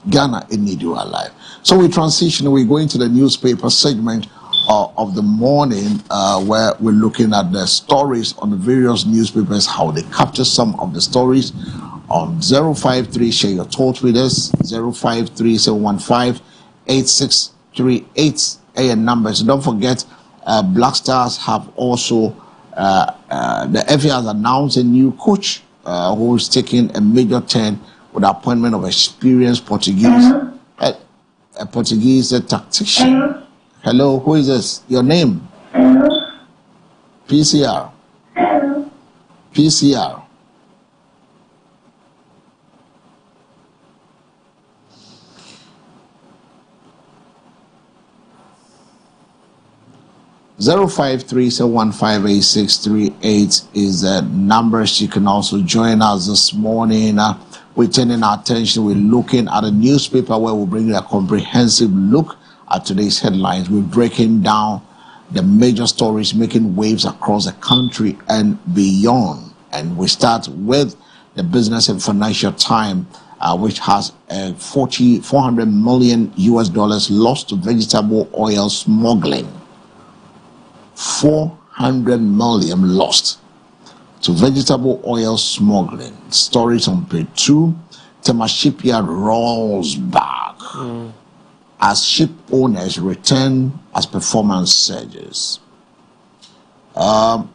Ghana, it needs you alive. So we transition, we go into the newspaper segment of the morning where we're looking at the stories on the various newspapers, how they capture some of the stories on 053. Share your thoughts with us. 053-715-8638 and numbers. Don't forget, Black Stars have also, the FA has announced a new coach who is taking a major turn with the appointment of experienced Portuguese. A Portuguese tactician. Hello, who is this? Your name? PCR. PCR. (053-715-8638) is the numbers. You can also join us this morning. We're turning our attention. We're looking at a newspaper where we'll bring you a comprehensive look at today's headlines. We're breaking down the major stories making waves across the country and beyond. And we start with the Business and Financial Times, which has $400 million lost to vegetable oil smuggling. 400 million lost to vegetable oil smuggling. Stories on page 2. Tema Shipyard rolls back as ship owners return as performance surges.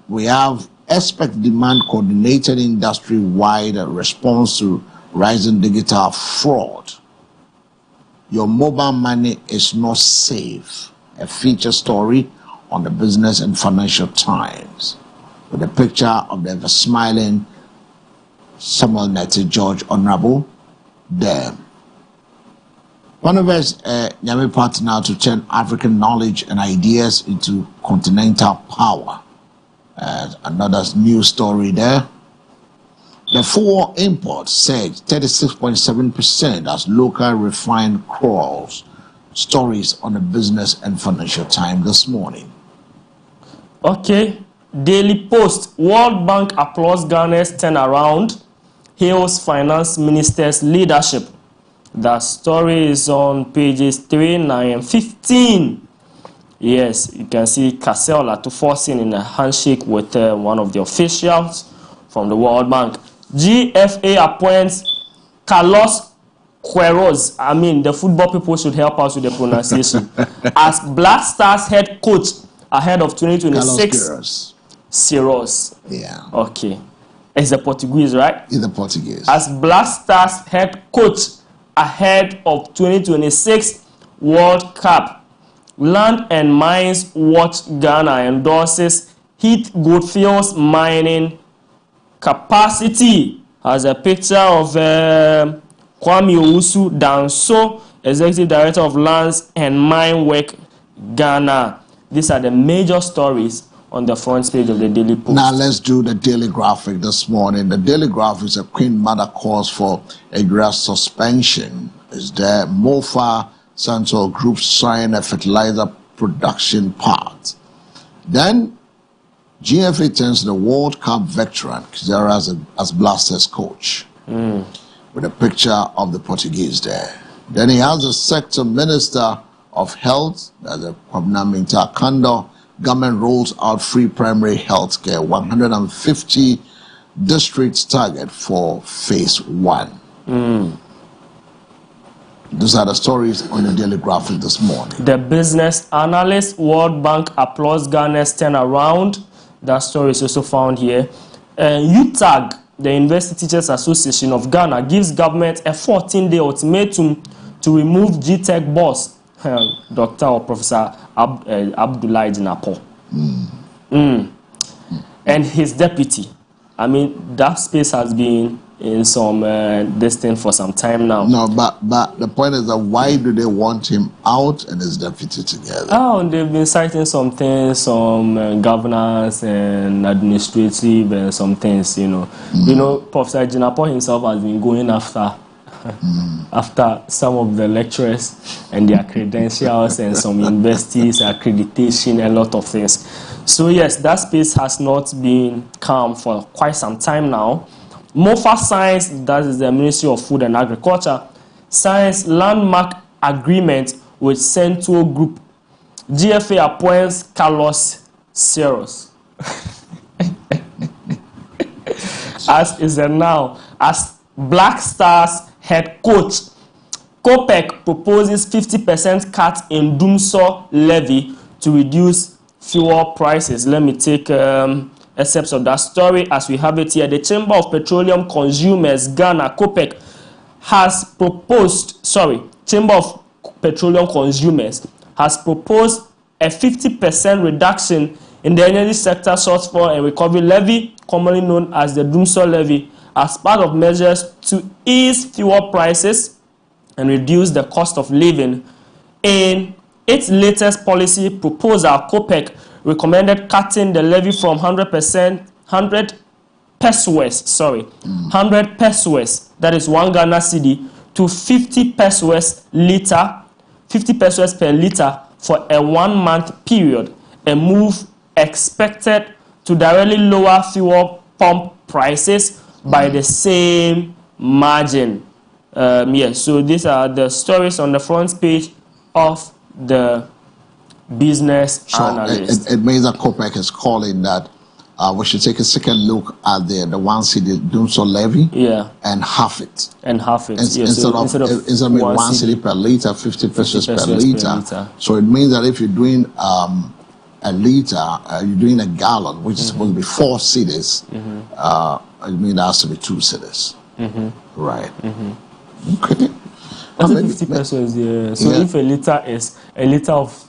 We have expect demand coordinated industry-wide response to rising digital fraud. your mobile money is not safe. A feature story on the Business and Financial Times with a picture of the smiling Samuel Neti George Honorable there. One of us, Nyame Party now to turn African knowledge and ideas into continental power. Another news story there. The fuel import surged 36.7% as local refined cruels. Stories on the Business and Financial Times this morning. Okay, Daily Post. World Bank applauds Ghana's turnaround, hails finance minister's leadership. That story is on pages 3, 9, and 15. Yes, you can see Cassel Atufo seen in a handshake with one of the officials from the World Bank. GFA appoints Carlos Queiroz. I mean, the football people should help us with the pronunciation. As Black Stars head coach ahead of 2026. Queiroz. Yeah. Okay. It's the Portuguese, right? It's the Portuguese. As Black Stars head coach ahead of 2026 World Cup. Land and Mines Watch Ghana endorses Heath Goldfield's mining capacity. Has a picture of Kwame Owusu Danso, Executive Director of Lands and Mine Work Ghana. These are the major stories on the front page of the Daily Post. Now let's do the Daily Graphic this morning. The Daily Graphic is a Queen Mother calls for a grass suspension. Is there Mofa Central Group sign a fertilizer production part? Then GFA turns the World Cup veteran Kizera as Blasters coach with a picture of the Portuguese there. Then he has the sector minister of health, that's a Kwabena Minta Kando. Government rolls out free primary health care, 150 districts target for phase 1. Those are the stories on the Daily Graphic this morning. The Business Analyst, World Bank applauds Ghana's turnaround. That story is also found here. UTAG, the University Teachers Association of Ghana, gives government a 14-day ultimatum to remove GTech boss, Dr. or Professor Abdullah Dinapo. And his deputy. I mean, that space has been in some distance for some time now. No, but the point is that why do they want him out and his deputy together? Oh, they've been citing some things, some governance and administrative and some things, you know. You know, Professor Dinapo himself has been going after some of the lecturers and their credentials and some universities, accreditation, a lot of things. So yes, that space has not been calm for quite some time now. MOFA Science, that is the Ministry of Food and Agriculture, signs landmark agreement with Central Group. GFA appoints Carlos Queiroz as is now as Black Stars head coach. COPEC proposes 50% cut in Dumsor levy to reduce fuel prices. Let me take excerpts of that story as we have it here. The Chamber of Petroleum Consumers Ghana, COPEC, has proposed, Chamber of Petroleum Consumers has proposed a 50% reduction in the energy sector shortfall and recovery levy, commonly known as the Dumsor levy, as part of measures to ease fuel prices and reduce the cost of living. In its latest policy proposal, COPEC recommended cutting the levy from 100 pesos, that is 1 Ghana cedi, to 50 pesos per liter for a 1-month period, a move expected to directly lower fuel pump prices by the same margin. So these are the stories on the front page of the Business Analyst. It means that COPEC is calling that we should take a second look at the 1 cedi Dumsor levy and half it. Instead of 1 cedi per liter, 50 pesos per liter. So it means that if you're doing a liter, you're doing a gallon, which is supposed to be 4 cedis, it means that has to be 2 cedis. Right. Okay. That's 50 pesos, yeah. So if a liter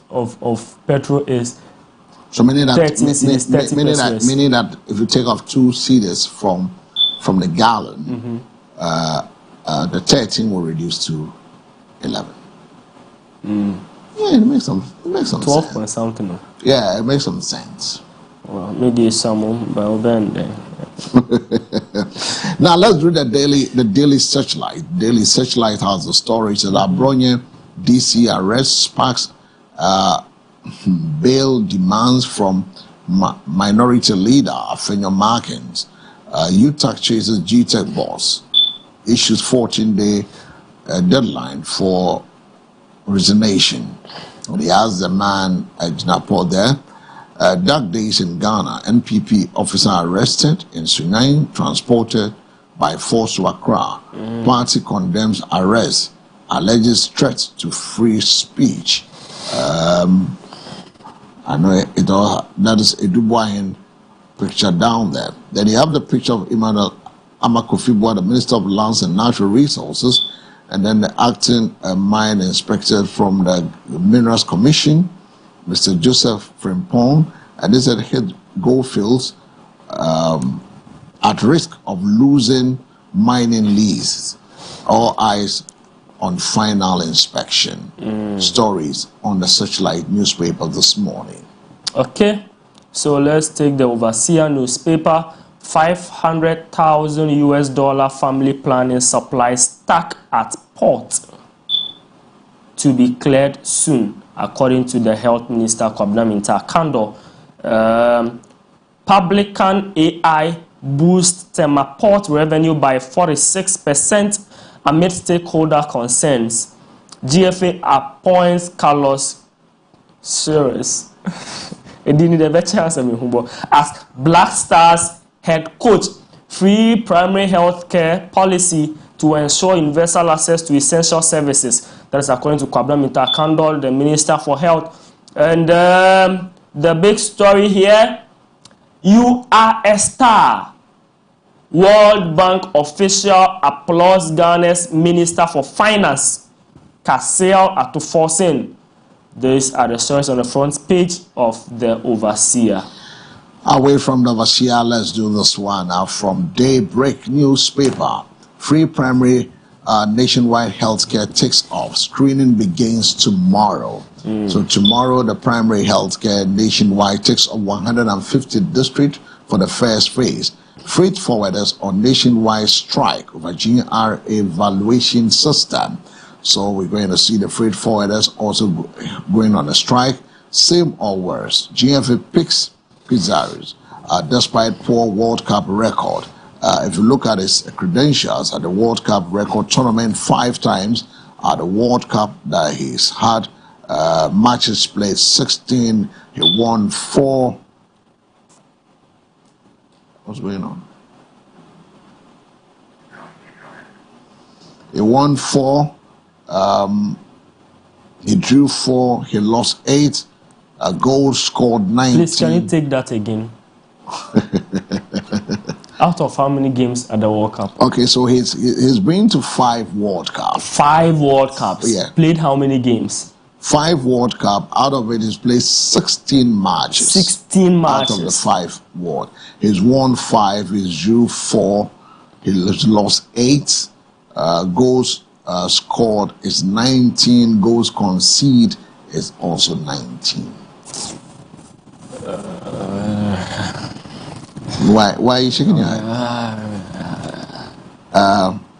of petrol is so meaning that 13 cedis, 30 pesos. Meaning that if you take off 2 cedis from the gallon, the 13 will reduce to 11. Yeah, it makes some 12 sense. point something. No? Yeah, it makes some sense. Well, maybe some, but I'll bend there. Now let's read the Daily Searchlight. Daily Searchlight has the story that Abronia DC arrests sparks bail demands from minority leader Afenyo Markins. UTAC chases GTEC boss. Issues 14-day deadline for resignation. He has the man at Jinapo there. Dark days in Ghana. NPP officer arrested in Sunyani, transported by force to Accra. Party condemns arrest, alleges threat to free speech. I know it all. That is a Dubois picture down there. Then you have the picture of Emmanuel Amakofi-Boa, the Minister of Lands and Natural Resources, and then the acting mine inspector from the Minerals Commission, Mr. Joseph Frimpong, and this had hit Goldfields at risk of losing mining leases. All eyes on final inspection. Stories on the Searchlight newspaper this morning. Okay, so let's take the Overseer newspaper. $500,000 family planning supply stuck at port to be cleared soon, according to the Health Minister Kwabena Minta Kando. Publican AI boosts Tema Port revenue by 46% amid stakeholder concerns. GFA appoints Carlos Series as Black Stars head coach. Free primary health care policy to ensure universal access to essential services. That is according to Kwabena Minta Kando, the Minister for Health. And the big story here, you are a star. World Bank official applauds Ghana's Minister for Finance, Kasel Atuforsen. These are the stories on the front page of the Overseer. Away from the Overseer, let's do this one now from Daybreak newspaper. Free primary nationwide healthcare takes off. Screening begins tomorrow. So tomorrow, the primary healthcare nationwide takes off 150 districts for the first phase. Freight forwarders on nationwide strike over GRA evaluation system. So we're going to see the freight forwarders also going on a strike. Same or worse. GFA picks Pizarro's despite poor World Cup record. If you look at his credentials at the World Cup record tournament 5 times at the World Cup that he's had, matches played 16, he won 4. What's going on? He won 4, he drew 4, he lost 8, a goal scored 19. Please, can you take that again? Out of how many games at the World Cup? Okay, so he's been to 5 World Cups. 5 World Cups. Yeah. Played how many games? 5 World Cup. Out of it, he's played 16 matches. 16 matches. Out of the 5 World. He's won 5. He's drew 4. He's lost 8. Goals scored is 19. Goals conceded is also 19. Why are you shaking your head?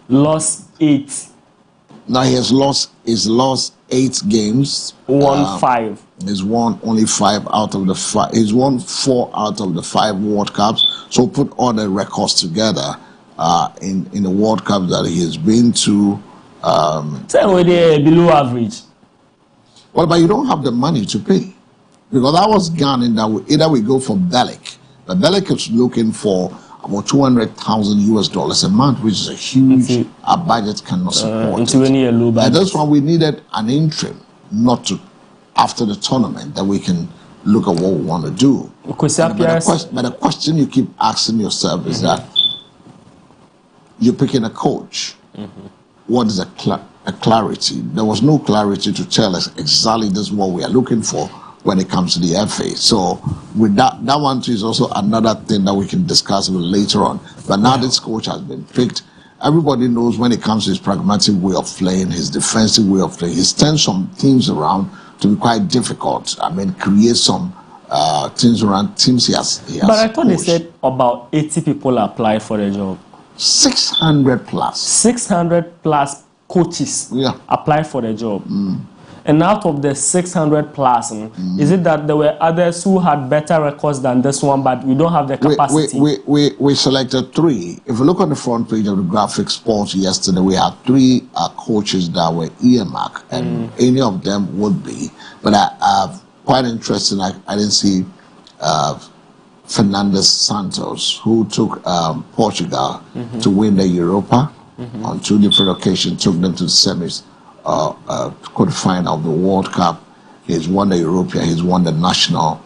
Lost 8. Now he's lost 8 games. Won 5. He's won only 5 out of the 5. He's won 4 out of the 5 World Cups. So put all the records together in the World Cup that he has been to. Say we're below average. Well, but you don't have the money to pay. Because I was Ghanaian that either we go for Bellic. But Bellic is looking for about $200,000 a month, which is a huge, our budget cannot support it. And that's why we needed an interim, not to, after the tournament, that we can look at what we want to do. But the question you keep asking yourself is that you're picking a coach. What is a a clarity. There was no clarity to tell us exactly this is what we are looking for when it comes to the FA. So with that one too is also another thing that we can discuss a little later on. But now this coach has been picked. Everybody knows when it comes to his pragmatic way of playing, his defensive way of playing, he's turned some teams around to be quite difficult. I mean, create some teams around teams he has But I thought coached. they said about 80 people applied for the job. 600 plus. 600 plus coaches applied for the job. And out of the 600 plus, is it that there were others who had better records than this one, but we don't have the capacity? We selected 3. If you look on the front page of the Graphic Sports yesterday, we had 3 coaches that were earmarked, and any of them would be. But quite interesting, I didn't see Fernandes Santos, who took Portugal to win the Europa on 2 different occasions, took them to the semis. Quarterfinal of the World Cup. He's won the European. He's won the national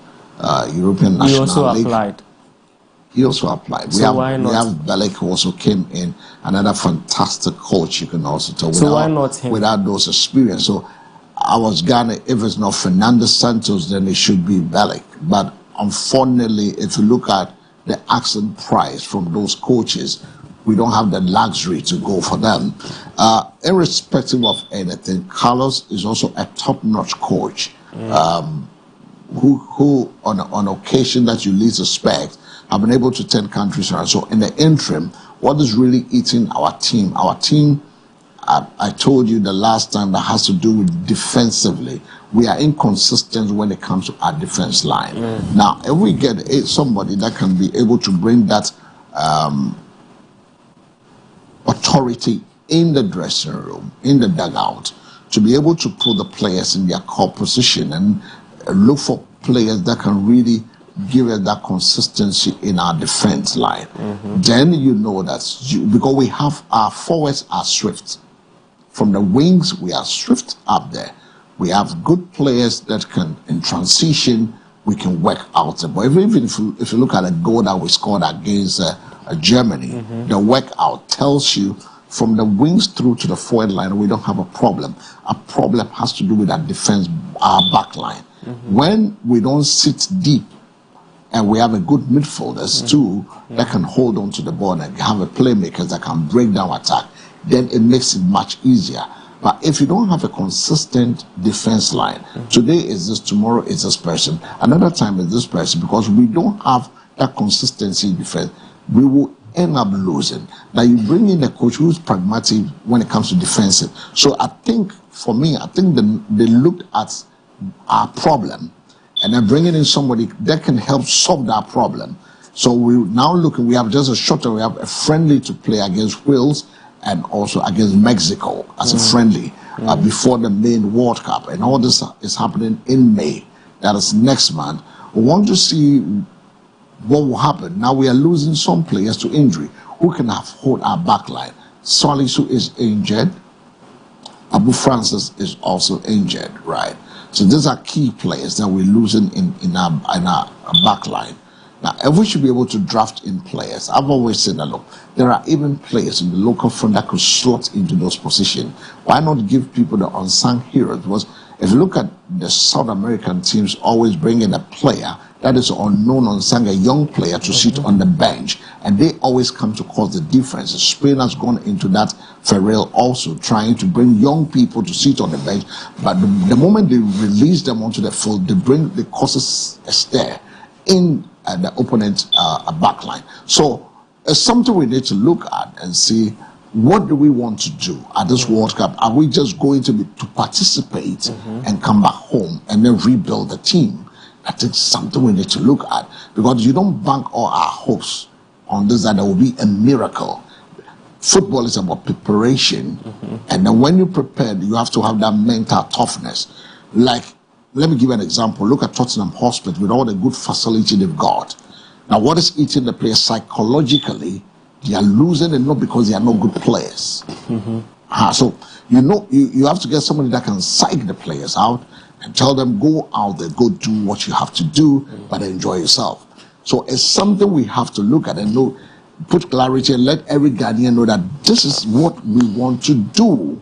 European National League. He also applied. He also applied. So why not? We have Belek who also came in, another fantastic coach. You can also tell. So why not him? Without those experience. So I was gonna, if it's not Fernando Santos, then it should be Belek. But unfortunately, if you look at the asking price from those coaches, we don't have the luxury to go for them. Irrespective of anything, Carlos is also a top-notch coach who on occasion that you least expect, have been able to turn countries around. So in the interim, what is really eating our team? Our team, I told you the last time, that has to do with defensively. We are inconsistent when it comes to our defense line. Now, if we get somebody that can be able to bring that authority in the dressing room, in the dugout, to be able to put the players in their core position and look for players that can really give us that consistency in our defense line. Then you know that because we have our forwards are swift. From the wings, we are swift up there. We have good players that can, in transition, we can work out the ball. Even if you look at a goal that we scored against Germany, the workout tells you from the wings through to the forward line, we don't have a problem. A problem has to do with our defense, our back line. When we don't sit deep and we have a good midfielders too that can hold on to the ball and have a playmakers that can break down attack, then it makes it much easier. But if you don't have a consistent defense line, today is this, tomorrow is this person, another time is this person, because we don't have that consistency in defense, we will end up losing. Now you bring in a coach who's pragmatic when it comes to defensive. So I think, for me, I think they looked at our problem and then bringing in somebody that can help solve that problem. So we now looking, we have just a shorter, we have a friendly to play against Wales and also against Mexico as a friendly before the main World Cup. And all this is happening in May. That is next month. We want to see what will happen. Now we are losing some players to injury. Who can hold our back line? Salisu is injured. Abu Francis is also injured, right? So these are key players that we're losing in our back line. Now, if we should be able to draft in players, I've always said that, look, there are even players in the local front that could slot into those positions. Why not give people the unsung heroes? Because if you look at the South American teams, always bring in a player that is unknown, unsung, a young player to sit on the bench, and they always come to cause the difference. Spain has gone into that Ferrell also, trying to bring young people to sit on the bench, but the moment they release them onto the field, they causes a stir in the opponent backline. So it's something we need to look at and see, what do we want to do at this World Cup? Are we just going to participate and come back home and then rebuild the team? I think something we need to look at, because you don't bank all our hopes on this, that there will be a miracle. Football is about preparation, and then when you're prepared, you have to have that mental toughness. Like, let me give you an example. Look at Tottenham Hotspur with all the good facility they've got. Now, what is eating the players psychologically? They are losing, and not because they are not good players. So you have to get somebody that can psych the players out and tell them, go out there, go do what you have to do, but enjoy yourself. So it's something we have to look at and know, put clarity, and let every Ghanaian know that this is what we want to do.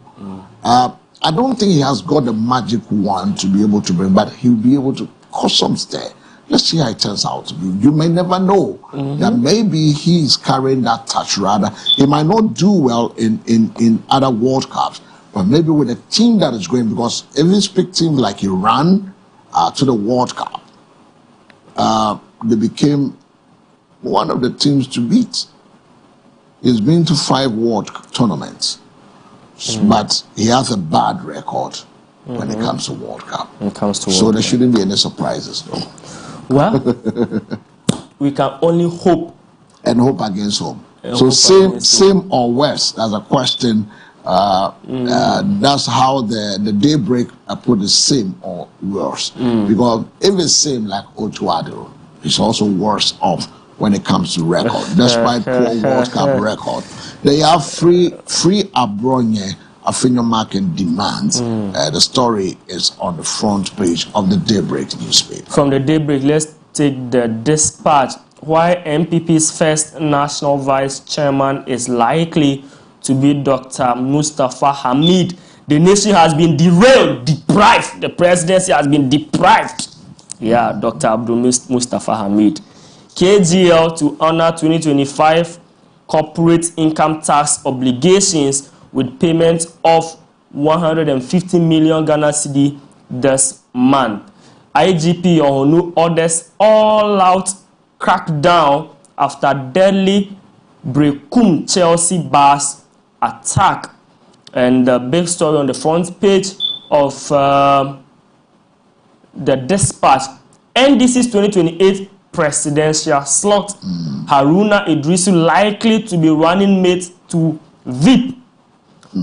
I don't think he has got the magic wand to be able to bring, but he'll be able to cause some stir. Let's see how it turns out to be. You may never know that maybe he is carrying that touch. Rather, he might not do well in other World Cups, but maybe with a team that is going, because if you speak teams like Iran to the World Cup, they became one of the teams to beat. He's been to 5 world tournaments, but he has a bad record when it comes to World Cup. So there shouldn't be any surprises, though. Well, we can only hope. And hope against hope. So same or worse? That's a question. That's how the Daybreak put the same or worse. Because if it's same like Otuado, it's also worse off when it comes to record, despite poor World Cup record. They have free Abronye, Afinomark and demands. The story is on the front page of the Daybreak newspaper. From the Daybreak, let's take the Dispatch. Why MPP's first national vice chairman is likely to be Dr. Mustafa Hamid. The nation has been derailed, deprived. The presidency has been deprived. Yeah, Dr. Abdul Mustafa Hamid. KGL to honor 2025 corporate income tax obligations with payment of 150 million Ghana cedi this month. IGP Ohonu orders all-out crackdown after deadly Brekum Chelsea bus attack. And the big story on the front page of the Dispatch, NDC's 2028 presidential slot. Haruna Idrisu likely to be running mate to VIP.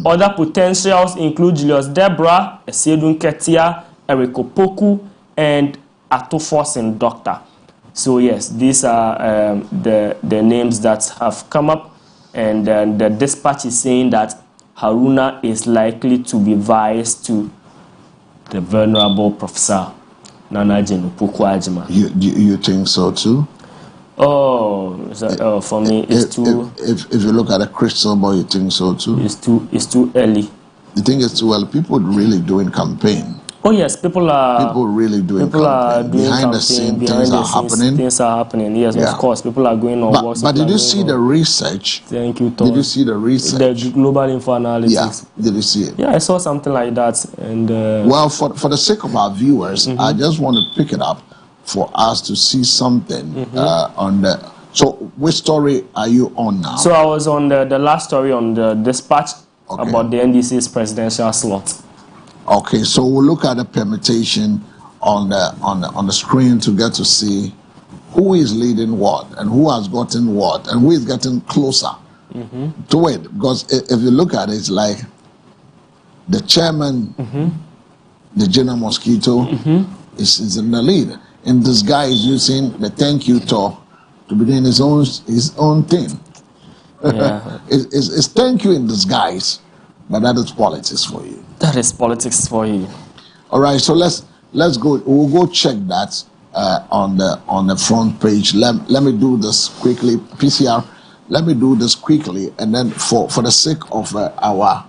Other potentials include Julius Debra, Esedun Ketia, Eric Opoku, and Atoforsen Doctor. So yes, these are the names that have come up, and the Dispatch is saying that Haruna is likely to be vice to the venerable Professor Nana Jane Opoku Agyeman. You think so too? For me, it's too. If you look at a crystal ball, you think so too? It's too early. You think it's too early? People really doing campaign. Oh yes, people really doing campaign. Behind the scenes, things are happening. Things are happening. Yes, of course, people are going on. But did you see the research? Thank you, Tom. Did you see the research? The global info analysis. Yeah. Did you see it? Yeah, I saw something like that. And well, for the sake of our viewers, I just want to pick it up for us to see something on the. So, which story are you on now? So I was on the last story on the Dispatch about the NDC's presidential slot. Okay, so we'll look at the permutation on the screen to get to see who is leading what and who has gotten what and who is getting closer to it. Because if you look at it, it's like the chairman, the General Mosquito, is in the lead. And this guy is using the thank you talk to begin his own thing. Yeah. It's thank you in disguise, but that is politics for you. That is politics for you. All right, so let's go. We'll go check that on the front page. Let me do this quickly. PCR. Let me do this quickly, and then for the sake of our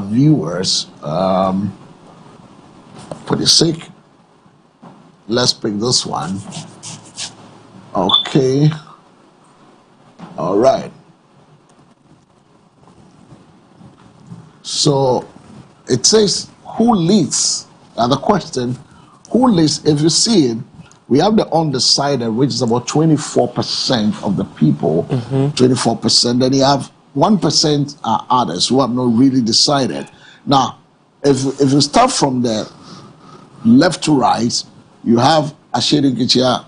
viewers, for the sake, let's pick this one. Okay. All right. So it says who leads. Now the question, who leads? If you see it, we have the undecided, which is about 24% of the people. 24%. Then you have 1% are others who have not really decided. Now, if you start from the left to right, you have Ashedi Nketia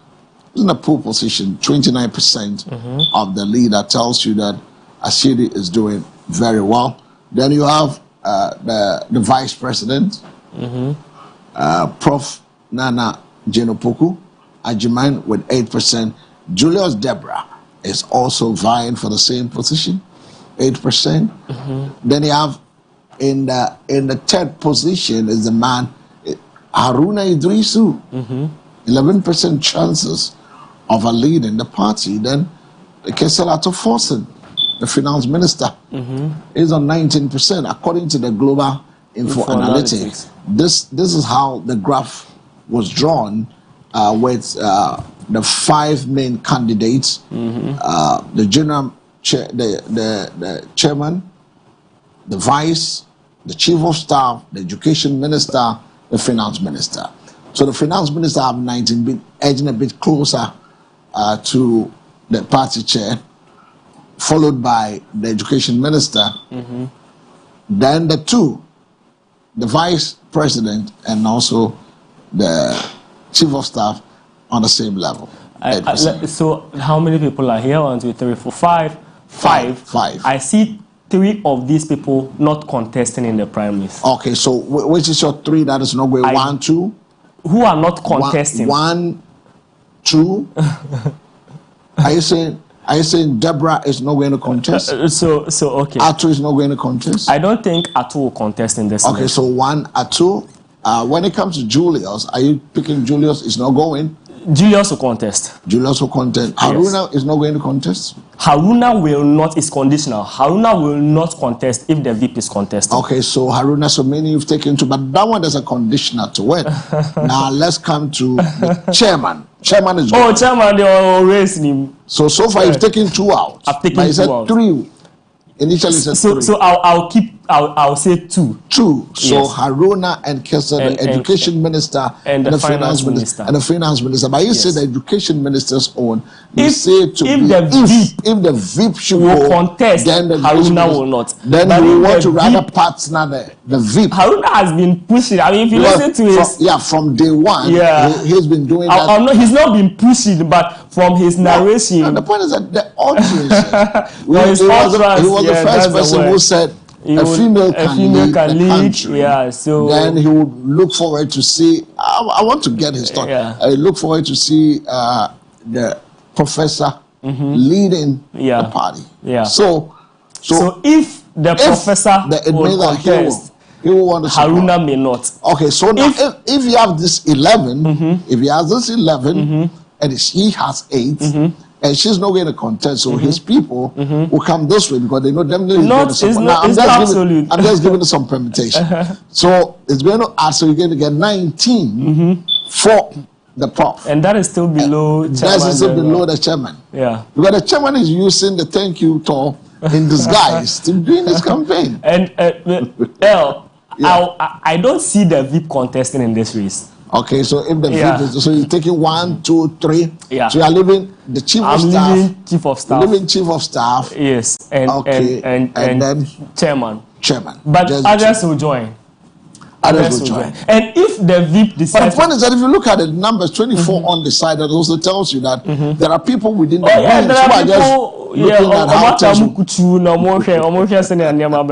in a poor position, 29% of the lead. That tells you that Ashedi is doing very well. Then you have the vice president, Prof. Nana Jane Opoku Agyeman with 8%. Julius Debra is also vying for the same position, 8%. Then you have in the third position is the man Haruna Idrisu, 11% chances of a lead in the party. Then the Kessel Atoforsen, the finance minister, is on 19%, according to the global Info Analytics. This is how the graph was drawn with the 5 main candidates: the general chair, the chairman, the vice, the chief of staff, the education minister, the finance minister. So the finance minister have 19 been edging a bit closer to the party chair, followed by the education minister. Then the two, the vice president and also the chief of staff, on the same level. So how many people are here? 1, 2, 3, 4, 5. Five. I see 3 of these people not contesting in the primaries. Okay, so which is your 3 that is not going? 1, 2. Who are not contesting? 1, 2. Are you saying Deborah is not going to contest? So okay. Atu is not going to contest? I don't think Atu will contest in this. Okay, election. So 1, Atu. When it comes to Julius, are you picking Julius is not going? Julius will contest. Julius will contest. Haruna is not going to contest? Haruna will not, is conditional. Haruna will not contest if the VIP is contesting. Okay, so Haruna, so many you've taken to, but that one there's a conditional to it. Now let's come to the chairman. Chairman is going. Chairman, they are raising him. So far you've taken 2 out. I've taken 2 out. 3. Initially said 3. So I'll say 2. 2. So yes. Haruna and Kesa, the education minister and the finance minister. And the finance minister. But you say the education minister's own. You say if the VIP should will go, contest, then the Haruna will not. Then we want to rather partner the VIP. Haruna has been pushing. I mean, if you listen to his from day one, he's been doing that. He's not been pushing, but from his narration. And the point is that the audience. he was the first person who said a female can lead the country. Yeah, so then he would look forward to see. I want to get his thought. I look forward to see the professor leading the party. Yeah. So if the professor will contest, he will want to support. Haruna may not. Okay, so now if you have this 11, if he has this 11, and he has 8. And she's not going to contest, so his people will come this way because they know them. I'm just giving some permutation. So it's going to add, so you're going to get 19 for the prof. And that is still below That is still below the chairman. Yeah. Because the chairman is using the thank you tour in disguise to doing this campaign. And I don't see the VIP contesting in this race. Okay, so if the VIP is, so you're taking 1, 2, 3. Yeah. So you are leaving the chief of staff. Leaving chief of staff. Leaving chief of staff. Yes. And then chairman. But others will join. Others will join. And if the VIP decides... But the point is that if you look at the numbers, 24 on the side, that also tells you that there are people within the wings who are just looking at how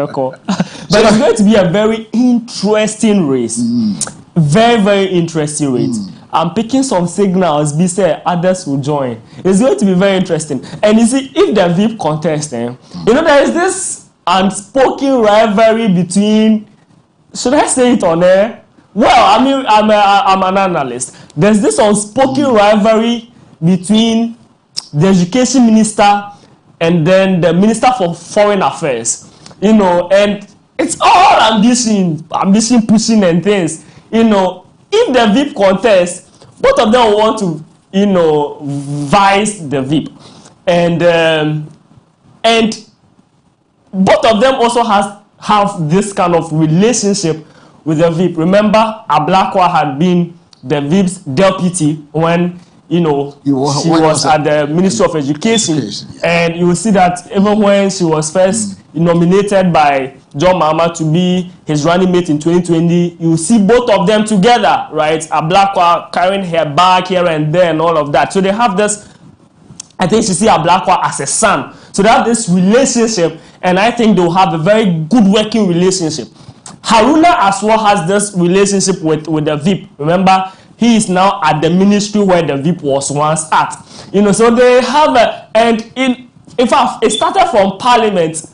But it's going to be a very interesting race. Very, very interesting race. I'm picking some signals, be said others will join. It's going to be very interesting. And you see, if the VIP contest, there is this unspoken rivalry between, should I say it on air? Well, I mean, I'm an analyst. There's this unspoken rivalry between the education minister and then the minister for foreign affairs. And it's all ambition pushing and things. If the VIP contest, both of them want to, vice the VIP. And both of them also have this kind of relationship with the VIP. Remember, Ablakwa had been the VIP's deputy when, she was at the Ministry of Education. And you will see that even when she was first nominated by John Mahama to be his running mate in 2020, you see both of them together, right? Ablakwa carrying her bag here and there and all of that. So they have this, I think you see Ablakwa as a son. So they have this relationship, and I think they'll have a very good working relationship. Haruna as well has this relationship with the VIP. Remember, he is now at the ministry where the VIP was once at. So they have in fact, it started from Parliament,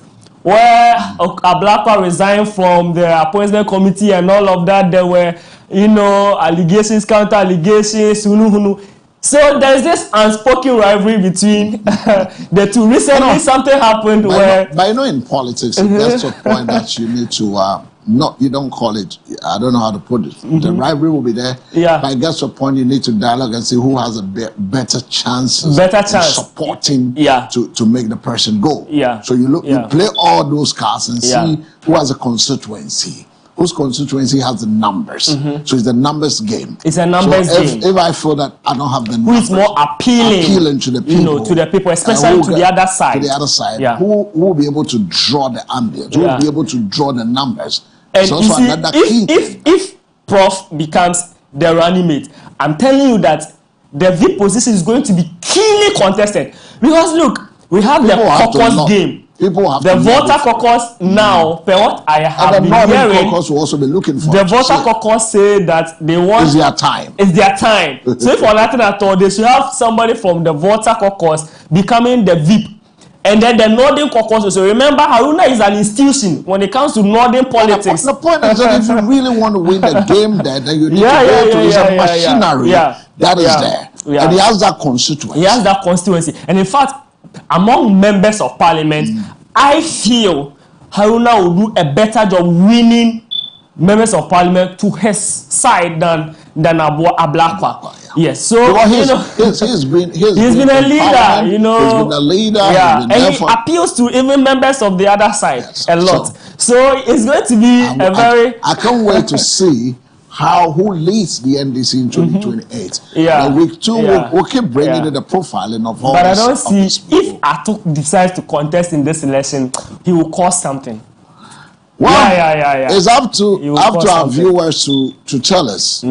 where Ablakwa resigned from the appointment committee and all of that. There were, allegations, counter allegations, So there's this unspoken rivalry between the two. Recently, something happened But in politics, that's the point that you need to not, you don't call it, I don't know how to put it. The rivalry will be there. Yeah. But I guess your point, you need to dialogue and see who has a better chances. Better chance. Supporting to make the person go. Yeah. So you look, you play all those cards and see who has a constituency. Whose constituency has the numbers. So it's the numbers game. It's a numbers game. If I feel that I don't have the numbers, who is more appealing to the people, to the people, especially to the other side. To the other side. Yeah. Who will be able to draw the ambience? Who will be able to draw the numbers? And so you see, if Prof becomes the running mate, I'm telling you that the VIP position is going to be keenly contested. Because look, we have the caucus game. People have the voter caucus now, per what I have been hearing, caucus will also be looking for the voter caucus say that they want it's their time. It's their time. So if for nothing at all, they should have somebody from the voter caucus becoming the VIP. And then the Northern caucus. So remember, Haruna is an institution when it comes to Northern politics. The point is that if you really want to win the game, then you need to go to this machinery that is there. Yeah. And he has that constituency. He has that constituency. And in fact, among members of parliament, I feel Haruna will do a better job winning members of parliament to his side than Ablakwa. Yes, so he's been a leader, He's been a leader. Yeah, and he appeals to even members of the other side a lot. So it's going to be I can't wait to see who leads the NDC in 2028. Yeah. Week 2, we'll keep bringing in the profiling of all. But I don't see if Atuk decides to contest in this election, he will cause something. Well, it's up to our viewers to tell us.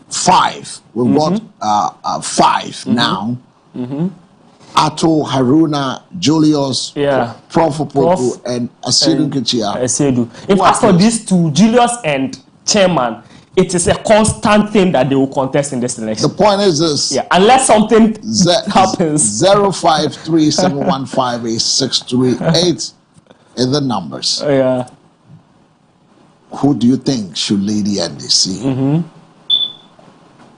5. We've got 5 now. Ato, Haruna, Julius, Prof. Opoku, and Asedu Nketia. In fact, for these two, Julius and Chairman, it is a constant thing that they will contest in this election. The point is this. Unless something happens. 0537158638 is the numbers. Who do you think should lead the NDC?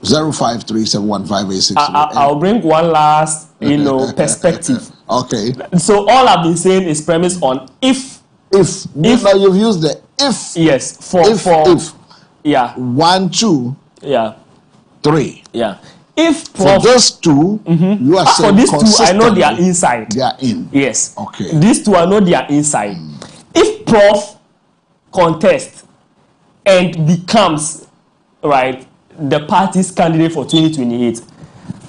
0537158638. I'll bring one last, perspective. Okay. So all I've been saying is premised on if. Now you've used the if. Yes. If. Yeah. 1, 2. Yeah. 3. Yeah. If for those two, you are saying for these two, I know they are inside. They are in. Yes. Okay. These two, I know they are inside. If Prof contests and becomes the party's candidate for 2028,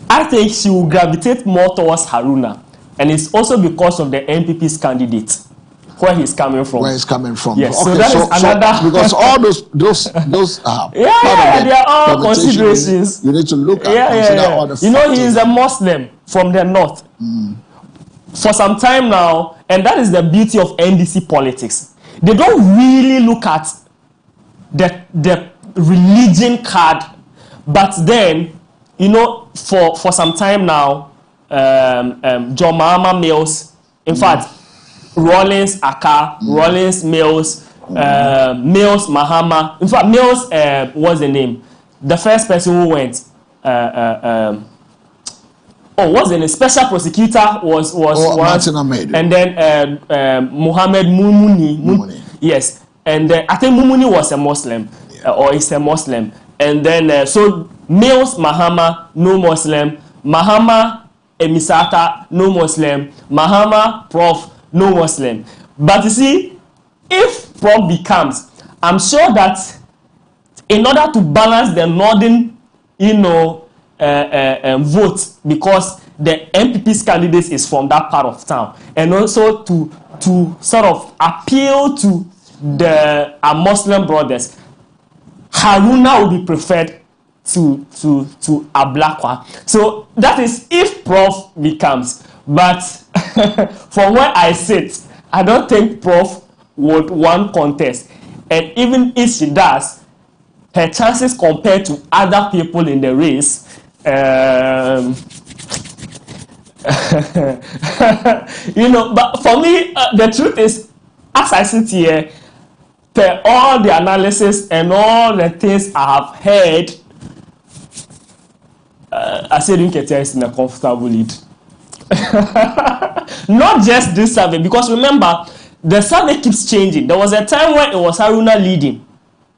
I think she will gravitate more towards Haruna, and it's also because of the NPP's candidate. Where he's coming from. Yes, okay, so that is another. Because all those they are all considerations. You need to look at all the he is a Muslim from the north for some time now, and that is the beauty of NDC politics. They don't really look at the religion card, but then for some time now, John Mahama Mills, in fact. Rollins Aka, Rollins Mills, Mills Mahama. In fact, Mills what's the name? The first person who went. What's the name? Special prosecutor was Martin Ahmed. And then Muhammad Mumuni. Yes, and I think Mumuni was a Muslim or is a Muslim. And then so Mills Mahama, no Muslim. Mahama Emisata, no Muslim. Mahama Prof. No Muslim. But you see, if Prof becomes, I'm sure that in order to balance the northern, vote, because the MPP's candidate is from that part of town, and also to sort of appeal to the Muslim brothers, Haruna will be preferred to Ablakwa. So that is if Prof becomes. But from where I sit, I don't think Prof would want contest. And even if she does, her chances compared to other people in the race, but for me, the truth is, as I sit here, per all the analysis and all the things I have heard, Asedu Nketia is in a comfortable lead. Not just this survey, because remember, the survey keeps changing. There was a time when it was Haruna leading.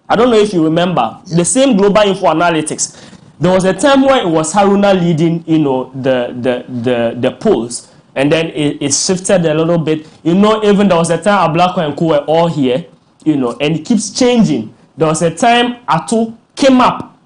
I don't know if you remember. The same Global Info Analytics. There was a time when it was Haruna leading, you know, the polls, and then it shifted a little bit. You know, even there was a time Ablako and Co were all here, you know, and it keeps changing. There was a time Ato came up.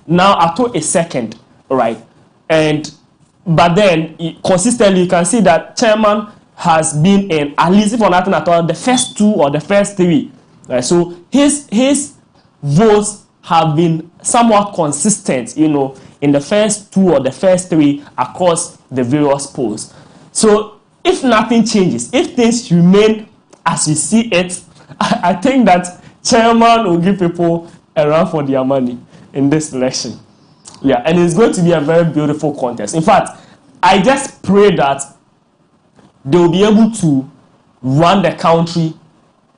Now Ato is second, right? But then consistently you can see that Chairman has been in, at least if for nothing at all, the first 2 or the first 3. Right? So his votes have been somewhat consistent, you know, in the first 2 or the first 3 across the various polls. So if nothing changes, if things remain as you see it, I think that Chairman will give people a run for their money in this election. Yeah, and it's going to be a very beautiful contest. In fact, I just pray that they will be able to run the country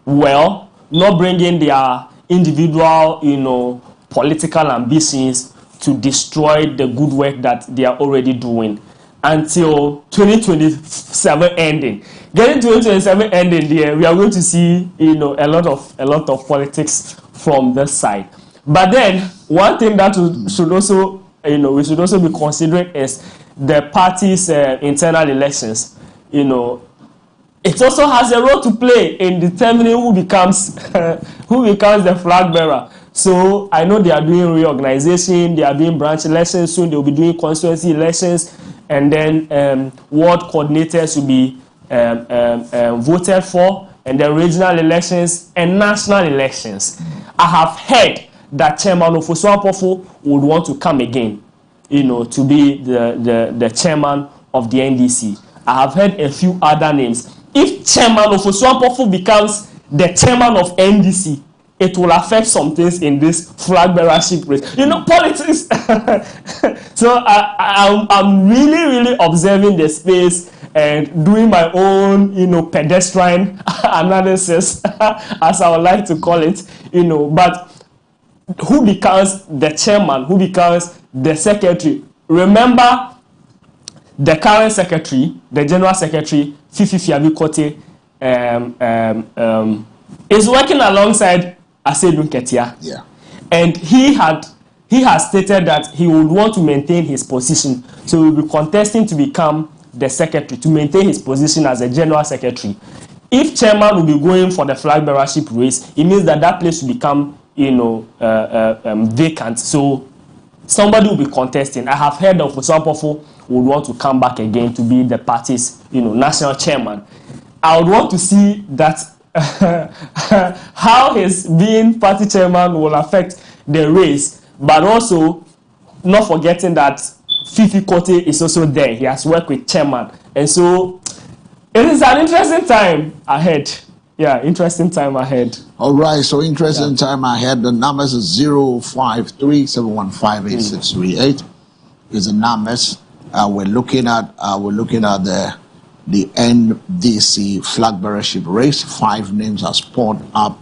well, not bring in their individual, you know, political ambitions to destroy the good work that they are already doing until 2027 ending. Getting 2027 ending there, we are going to see, you know, a lot of politics from this side. But then one thing that we should also, you know, we should also be considering is the party's internal elections. You know, it also has a role to play in determining who becomes the flag bearer. So I know they are doing reorganization, they are doing branch elections soon. They will be doing constituency elections, and then ward coordinators will be voted for, and then regional elections and national elections. I have heard that Chairman Ofosu Ampofo would want to come again, you know, to be the chairman of the NDC. I have heard a few other names. If Chairman Ofosu Ampofo becomes the chairman of NDC, it will affect some things in this flag bearership race. You know, politics. So I'm really observing the space and doing my own, you know, pedestrian analysis, as I would like to call it, you know. But who becomes the chairman, who becomes the secretary? Remember, the current secretary, the general secretary, Fifi Fiabi-Kote, is working alongside Asedu Nketia. Yeah. And he has stated that he would want to maintain his position. So he will be contesting to become the secretary, to maintain his position as a general secretary. If chairman will be going for the flag bearership race, it means that place will become, you know, vacant. So somebody will be contesting. I have heard of Ofosu Ampofo would want to come back again to be the party's, you know, national chairman. I would want to see that how his being party chairman will affect the race, but also not forgetting that Fifi Kote is also there. He has worked with chairman, and so it is an interesting time ahead. Yeah, interesting time ahead. All right, so interesting time ahead. The numbers is 053-715-8638 is the numbers. We're looking at the NDC flag bearership race. 5 names are spawned up.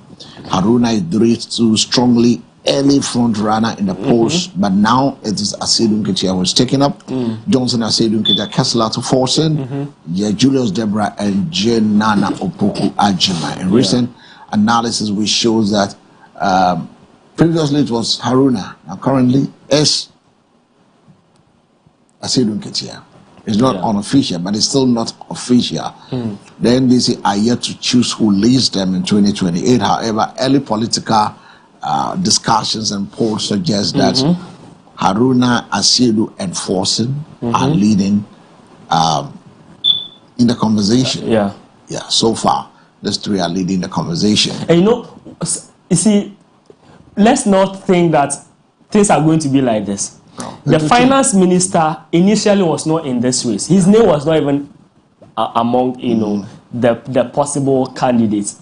Haruna Idris, strongly early front runner in the polls, but now it is Asedu Nketia was taken up. Johnson Asedu Nketia, Kessler to Forsen, Julius Deborah, and Jane Nana Opoku Ajima. In recent analysis, which shows that previously it was Haruna, now currently it's Asedu Nketia. It's not unofficial, but it's still not official. The NDC are yet to choose who leads them in 2028. However, early political discussions and polls suggest that Haruna, Asedu, and Forsen are leading in the conversation. Yeah. So far, these 3 are leading the conversation. And you know, you see, let's not think that things are going to be like this. The finance minister initially was not in this race. His name was not even among, you know, the possible candidates.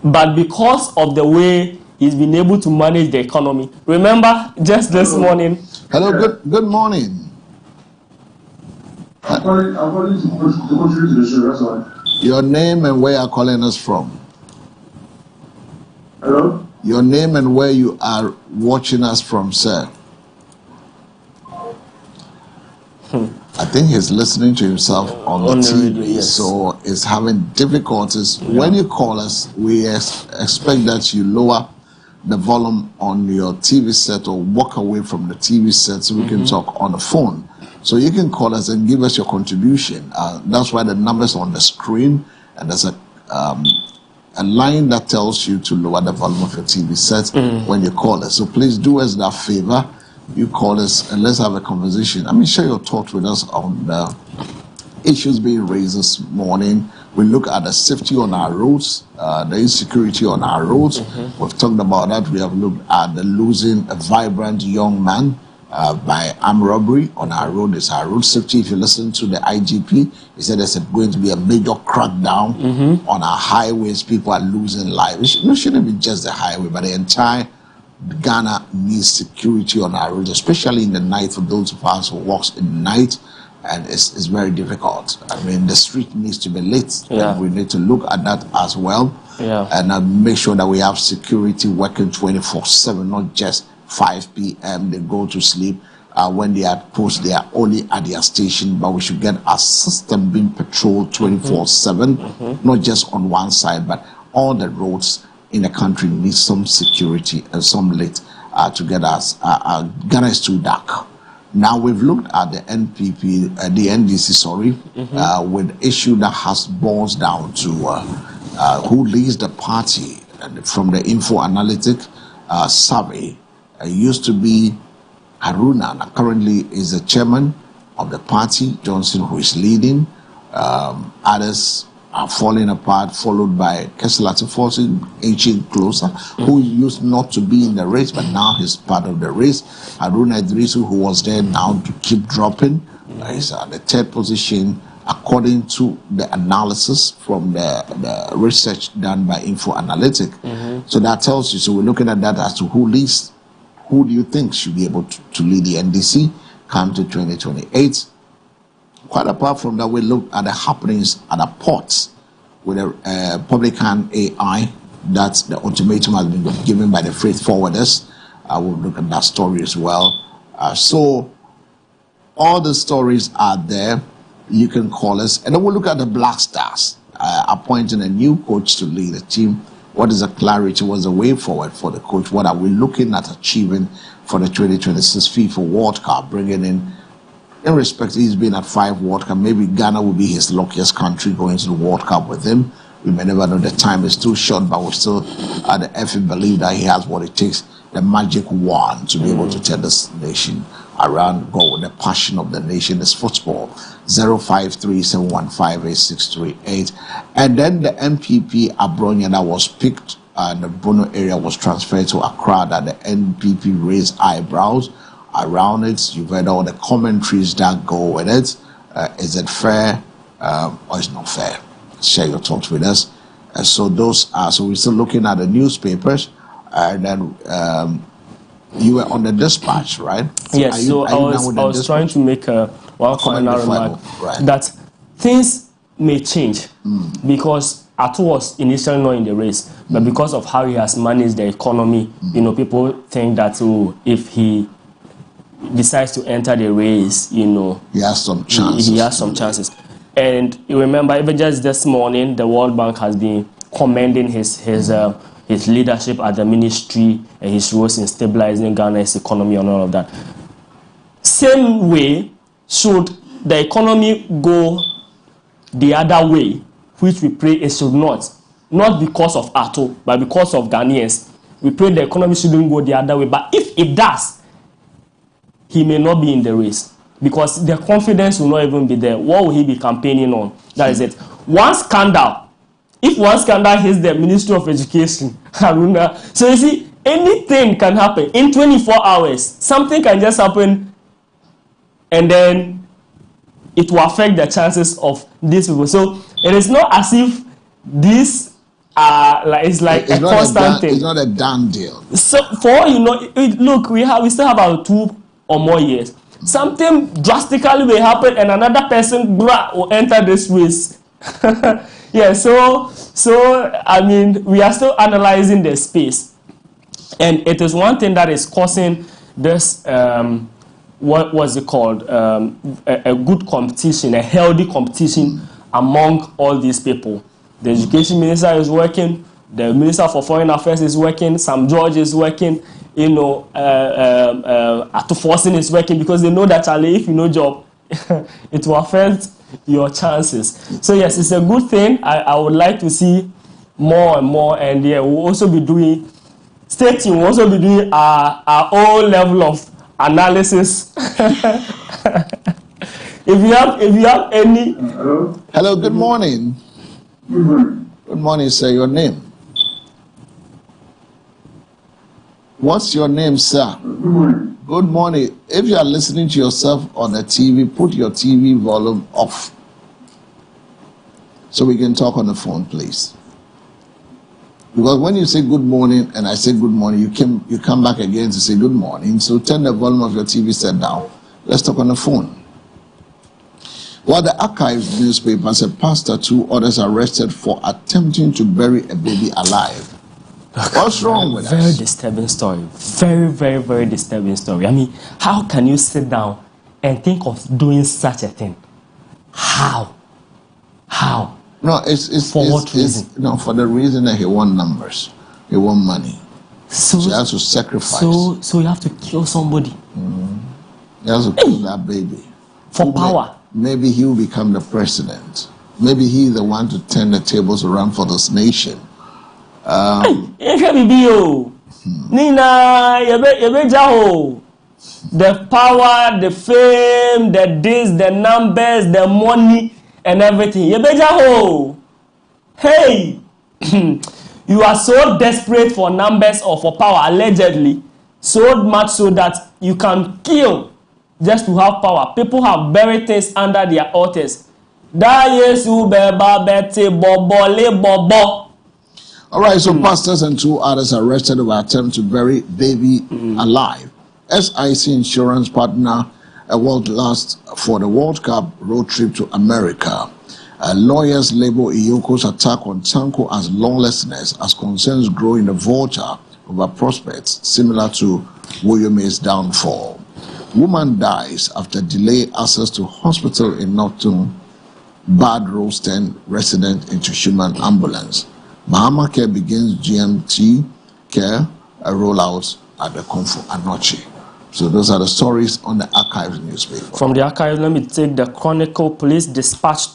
But because of the way he's been able to manage the economy, remember just this morning. Hello, good morning. I'm calling to contribute to the show. That's why. Your name and where you are calling us from? Hello. Your name and where you are watching us from, sir. I think he's listening to himself on the TV, radio, yes. so is having difficulties. Yeah. When you call us, we expect that you lower the volume on your TV set or walk away from the TV set so we can talk on the phone. So you can call us and give us your contribution. That's why the number's on the screen, and there's a line that tells you to lower the volume of your TV set when you call us. So please do us that favor. You call us and let's have a conversation. I mean, share your thoughts with us on the issues being raised this morning. We look at the safety on our roads, the insecurity on our roads. We've talked about that. We have looked at the losing a vibrant young man by armed robbery on our road. It's our road safety. If you listen to the IGP, he said there's going to be a major crackdown on our highways. People are losing lives. It shouldn't be just the highway, but the entire Ghana needs security on our roads, especially in the night for those of us who walks in the night, and it's very difficult. I mean, the street needs to be lit, and we need to look at that as well, and make sure that we have security working 24/7, not just 5 p.m. they go to sleep. When they are post, they are only at their station, but we should get our system being patrolled 24/7, not just on one side, but all the roads in the country need some security and some lit to get us. Ghana is too dark. Now we've looked at the NPP, the NDC, sorry, with issue that has boils down to who leads the party. And from the Info Analytic survey, used to be Haruna, and currently is the chairman of the party, Johnson, who is leading. Others are falling apart, followed by Keselati Forson, inching closer, who used not to be in the race, but now he's part of the race. Haruna Idrisu, who was there now to keep dropping, is at the third position, according to the analysis from the research done by Info Analytic. So that tells you, so we're looking at that as to who leads, who do you think should be able to lead the NDC come to 2028. Quite apart from that, we look at the happenings at the ports with the Publican AI, that the ultimatum has been given by the freight forwarders. We'll look at that story as well. So all the stories are there. You can call us. And then we'll look at the Black Stars, appointing a new coach to lead the team. What is the clarity? What's the way forward for the coach? What are we looking at achieving for the 2026 FIFA World Cup? Bringing in respect, he's been at 5 World Cup. Maybe Ghana will be his luckiest country going to the World Cup with him. We may never know. The time is too short, but we still at the FA believe that he has what it takes, the magic wand, to be able to turn this nation around. Go with the passion of the nation is football. 0537158638. And then the MPP Abronia that was picked, the Bono area was transferred to Accra, that the NPP raised eyebrows around it. You've heard all the commentaries that go with it. Is it fair or is not fair? Share your thoughts with us. So those are, so we're still looking at the newspapers, and then you were on the Dispatch, right? Yes. So I was trying to make one comment remark that things may change because Ato was initially not in the race, but because of how he has managed the economy, you know, people think that if he decides to enter the race, you know, he has some chances. He has some chances. And you remember, even just this morning, the World Bank has been commending his leadership at the ministry and his roles in stabilizing Ghana's economy and all of that. Same way, should the economy go the other way, which we pray it should not because of Ato, but because of Ghanaians. We pray the economy shouldn't go the other way. But if it does, he may not be in the race because the confidence will not even be there. What will he be campaigning on? That is it. One scandal, if one scandal hits the Ministry of Education, so you see, anything can happen in 24 hours. Something can just happen, and then it will affect the chances of these people. So it is not as if this it's like a constant thing. It's not a done deal. So for you know, look, we still have about 2 or more years. Something drastically will happen and another person will enter this race. Yeah, so I mean, we are still analyzing the space. And it is one thing that is causing this what was it called, a good competition, a healthy competition among all these people. The education minister is working, the minister for foreign affairs is working, Sam George is working, you know, Ato Forson is working, because they know that, Charlie, if you know job, it will affect your chances. So yes, it's a good thing. I would like to see more and more, and yeah, we'll also be doing, stay tuned, we'll also be doing our own level of analysis. If you have any. Hello? Hello, good morning. Good morning. Good morning, sir. Your name? What's your name, sir? Good morning. Good morning. If you are listening to yourself on the TV, put your TV volume off so we can talk on the phone, please. Because when you say good morning and I say good morning, you come back again to say good morning. So turn the volume of your TV set down. Let's talk on the phone. Well, the Archives newspaper said pastor, 2 others arrested for attempting to bury a baby alive. What's wrong with Very us? disturbing story. Very, very, very disturbing story. I mean, how can you sit down and think of doing such a thing? How? How? No, it's For what reason? No, for the reason that he want numbers, he want money. So he has to sacrifice. So you have to kill somebody. He has to kill that baby For power. Maybe he will become the president. Maybe he's the one to turn the tables around for this nation. The power, the fame, the this, the numbers, the money, and everything. Hey, you are so desperate for numbers or for power, allegedly, so much so that you can kill just to have power. People have buried things under their altars. All right, so pastors and 2 others arrested over attempt to bury baby alive. SIC insurance partner a world last for the World Cup road trip to America. Lawyers label Iyoko's attack on Tanko as lawlessness as concerns grow in the Volta over prospects similar to Woyome's downfall. Woman dies after delayed access to hospital in Norton. Bad Rollston resident into human ambulance. Bahama Care begins GMT care a rollout at the Komfo Anoche. So those are the stories on the Archives newspaper. From the Archives, let me take the Chronicle. Police dispatched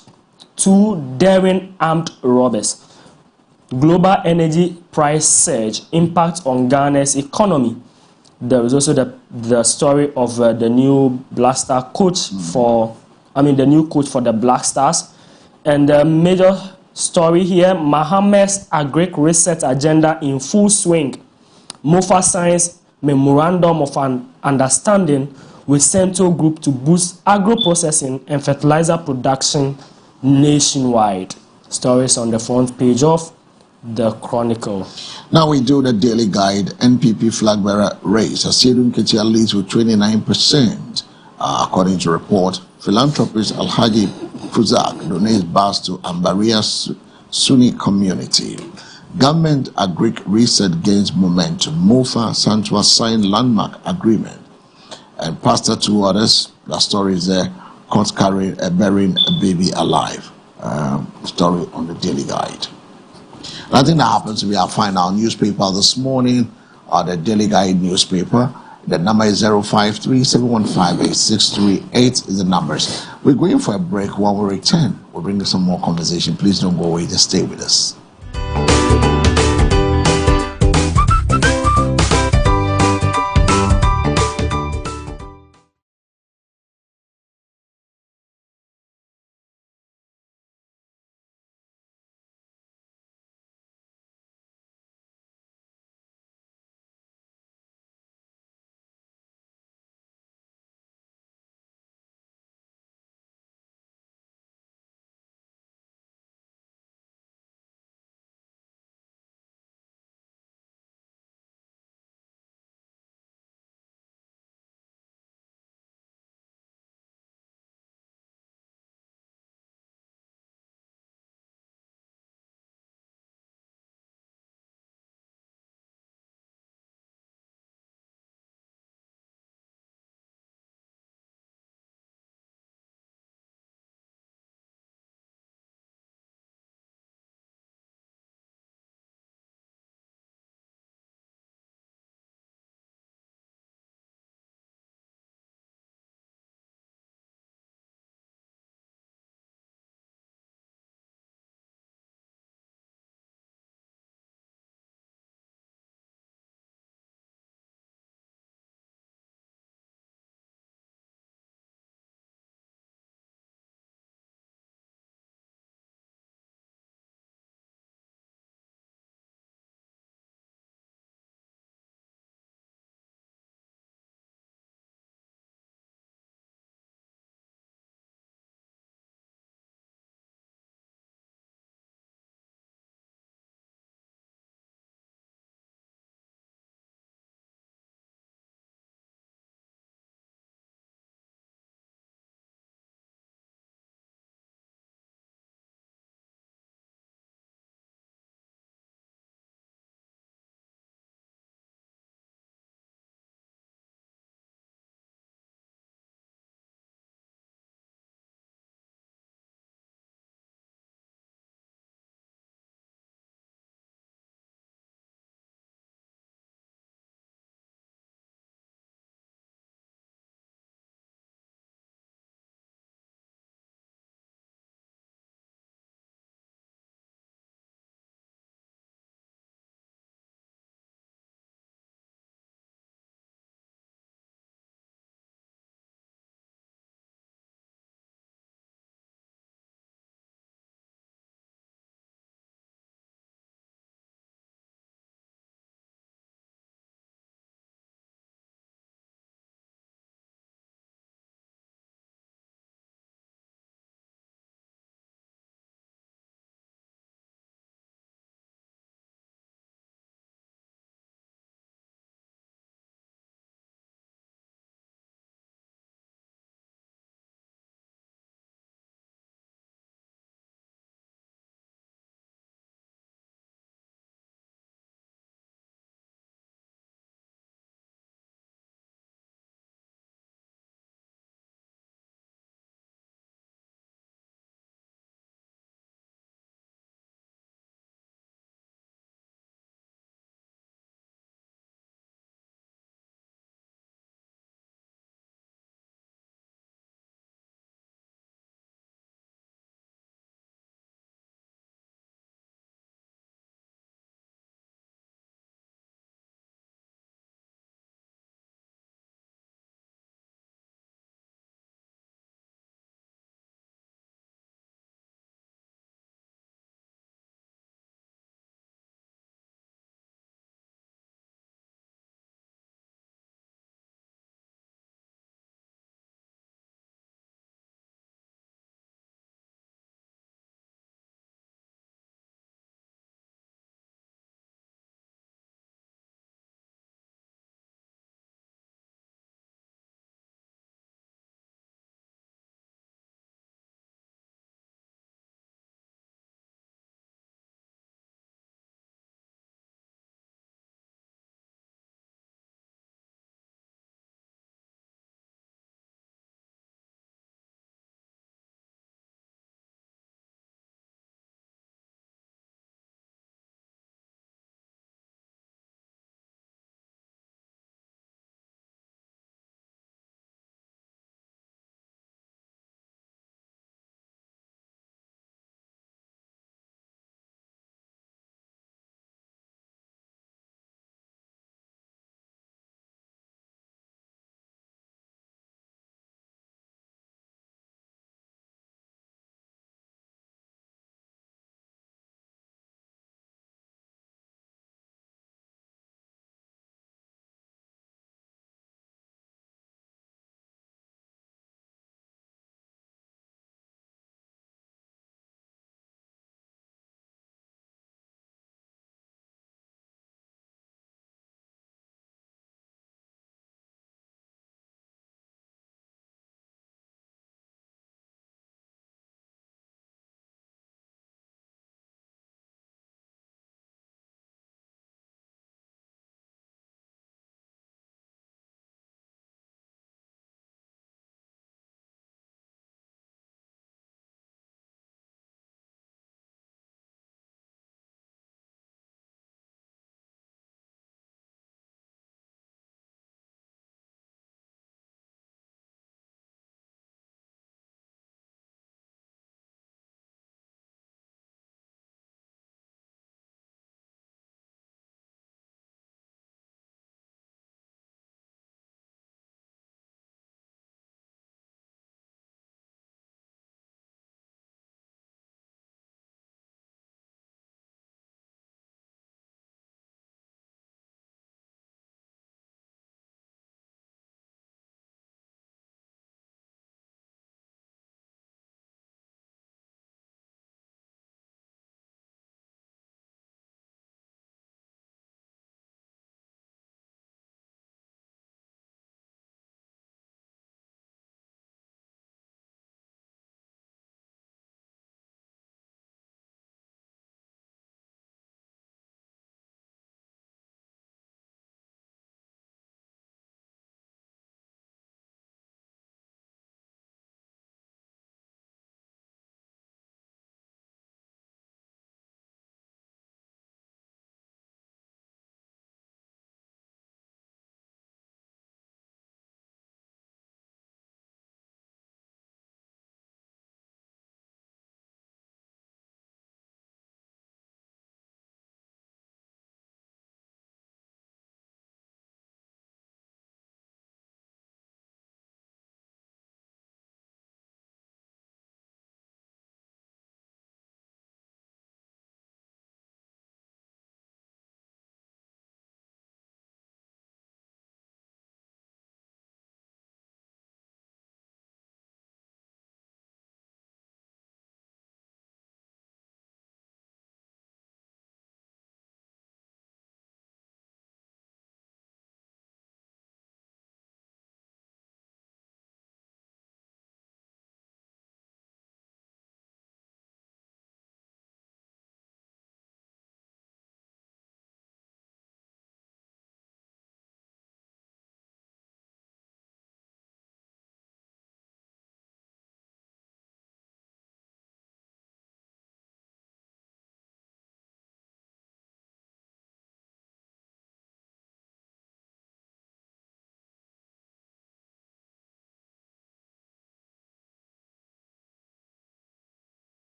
2 daring armed robbers. Global energy price surge impact on Ghana's economy. There is also the story of the new Black Star coach the new coach for the Black Stars. And the major story here, Mohammed's agric reset agenda in full swing. MOFA signs memorandum of an understanding with Central Group to boost agro-processing and fertilizer production nationwide. Stories on the front page of the Chronicle. Now we do the daily guide. NPP flag bearer race. Asiedun Ketia leads with 29%. According to report, philanthropist Alhaji Fuzak donates bus to Ambaria Sunni community. Government agric reset gains momentum. MOFA Santua signed landmark agreement. And pastor 2 others, the story is there, court carrying burying a baby alive. Story on the daily guide. Nothing that happens to be our final newspaper this morning, the Daily Guide newspaper. The number is 053-715-8638 is the numbers. We're going for a break. When we return, we'll bring you some more conversation. Please don't go away. Just stay with us.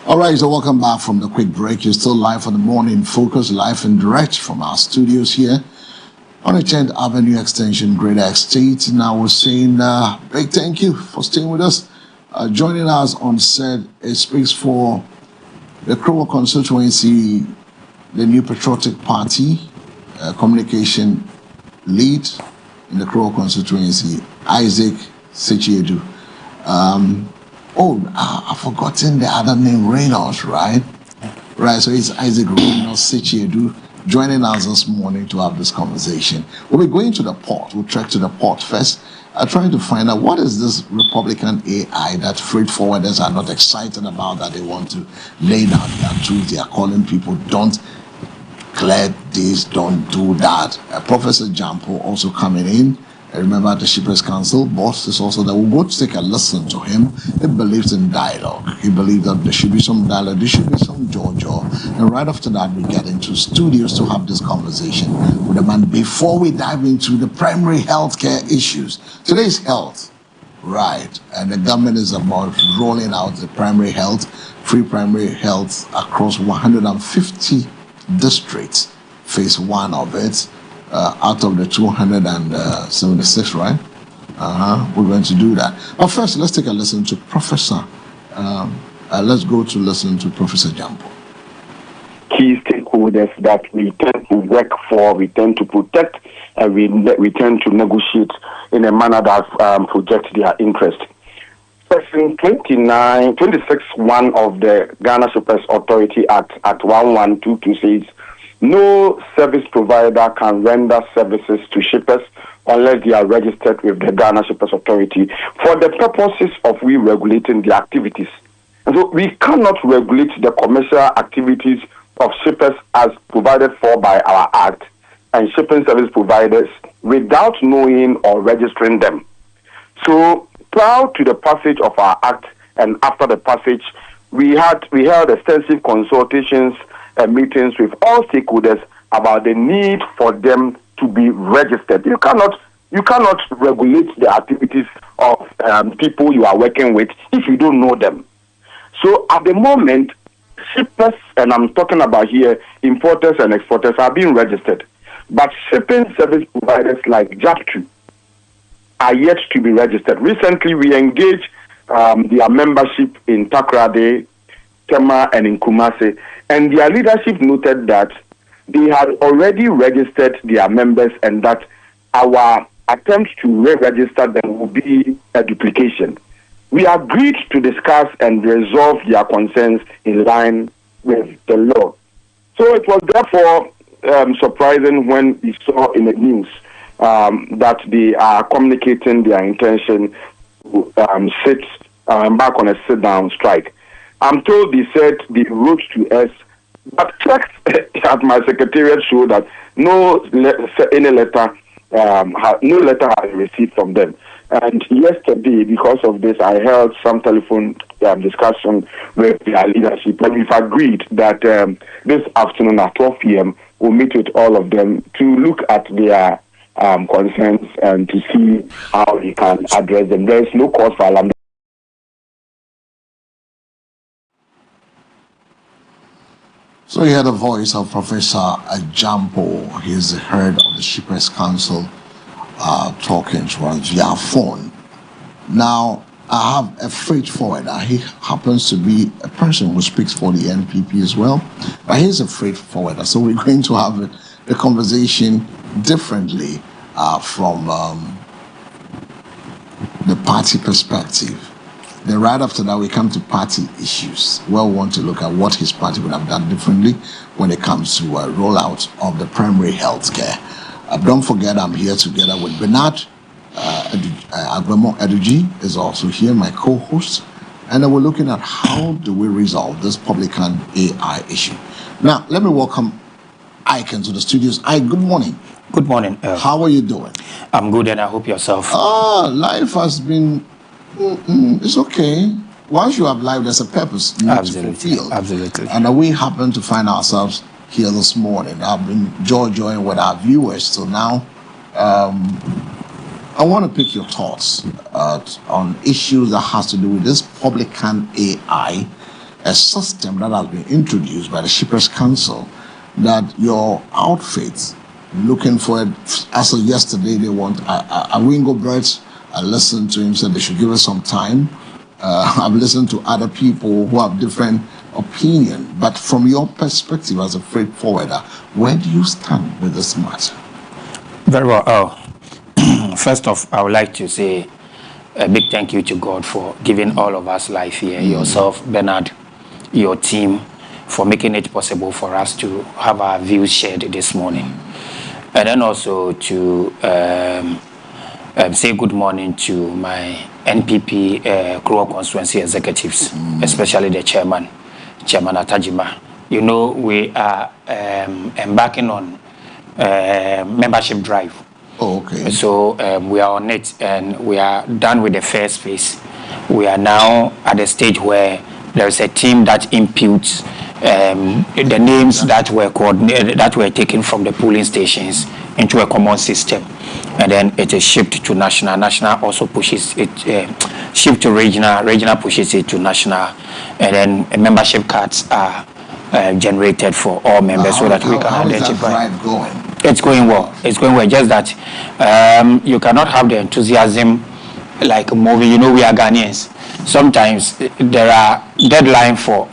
All right, so welcome back from the quick break. You're still live on the Morning Focus, live and direct from our studios here on the 10th Avenue Extension, Greater Estate. Now we're saying big thank you for staying with us. Joining us on set, it speaks for the Krowo constituency, the New Patriotic Party, communication lead in the Krowo constituency, Isaac Sechiedu. I've forgotten the other name, Reynolds, right? Right, so it's Isaac Reynolds Sechiedu joining us this morning to have this conversation. We'll be going to the port. We'll trek to the port first, trying to find out what is this Republican AI that freight forwarders are not excited about, that they want to lay down their truth. They are calling people, don't clear this, don't do that. Professor Jampo also coming in. Remember the Shippers Council boss is also there. We'll go to take a listen to him. He believes in dialogue. He believes that there should be some dialogue, there should be some Jojo. And right after that, we get into studios to have this conversation with the man before we dive into the primary healthcare issues. Today's health, right? And the government is about rolling out the primary health, free primary health across 150 districts. Phase one of it. Out of the 276, right? We're going to do that. But first, let's take a listen to Professor. Let's go to listen to Professor Jampo. Key stakeholders that we tend to work for, we tend to protect, and we tend to negotiate in a manner that projects their interest. Section 26(1) of the Ghana Shippers Authority Act at 1122 says, no service provider can render services to shippers unless they are registered with the Ghana Shippers Authority for the purposes of regulating the activities. And so we cannot regulate the commercial activities of shippers as provided for by our Act and shipping service providers without knowing or registering them. So prior to the passage of our Act and after the passage, we held extensive consultations and meetings with all stakeholders about the need for them to be registered. You cannot regulate the activities of people you are working with if you don't know them. So at the moment, shippers, and I'm talking about here importers and exporters, are being registered, but shipping service providers like JAPTU are yet to be registered. Recently, we engaged their membership in Takoradi, Tema, and in Kumasi, and their leadership noted that they had already registered their members and that our attempt to re-register them will be a duplication. We agreed to discuss and resolve their concerns in line with the law. So it was therefore surprising when we saw in the news that they are communicating their intention to embark on a sit-down strike. I'm told they said they wrote to us, but checks at my secretariat show that no letter has been received from them. And yesterday, because of this, I held some telephone discussion with their leadership, and we've agreed that this afternoon at 12 p.m. we'll meet with all of them to look at their concerns and to see how we can address them. There is no cause for alarm. So you heard the voice of Professor Jampo. He's the head of the Shippers Council talking to us via phone. Now, I have a freight forwarder. He happens to be a person who speaks for the NPP as well, but he's a freight forwarder. So we're going to have a conversation differently from the party perspective. Then right after that, we come to party issues. We'll want to look at what his party would have done differently when it comes to rollout of the primary health care. Don't forget, I'm here together with Bernard. Agbemo Eduji is also here, my co-host. And then we're looking at how do we resolve this Republican AI issue. Now, let me welcome Ike into the studios. Ike, good morning. Good morning. How are you doing? I'm good, and I hope yourself. Life has been... it's okay. Once you have life, there's a purpose you need to fulfill. Absolutely. And we happen to find ourselves here this morning. I've been joying with our viewers. So now, I want to pick your thoughts on issues that has to do with this Republican AI a system that has been introduced by the Shippers Council that your outfits looking for it. As of yesterday, they want a Wingo Brett. I listened to him, said they should give us some time. I've listened to other people who have different opinion, but from your perspective as a freight forwarder, where do you stand with this matter? Very well. First off, I would like to say a big thank you to God for giving all of us life here. Yourself, Bernard, your team, for making it possible for us to have our views shared this morning. And then also to say good morning to my NPP Kuro constituency executives, especially the Chairman Atajima. You know, we are embarking on membership drive. Oh, okay. So we are on it, and we are done with the first phase. We are now at the stage where there is a team that imputes the names that were coordinated, that were taken from the polling stations into a common system, and then it is shipped to national. National also pushes it, shipped to regional. Regional pushes it to national, and then membership cards are generated for all members so that we can identify. How is that drive going? It's going well. It's going well. Just that you cannot have the enthusiasm like a movie. You know, we are Ghanaians. Sometimes there are deadlines for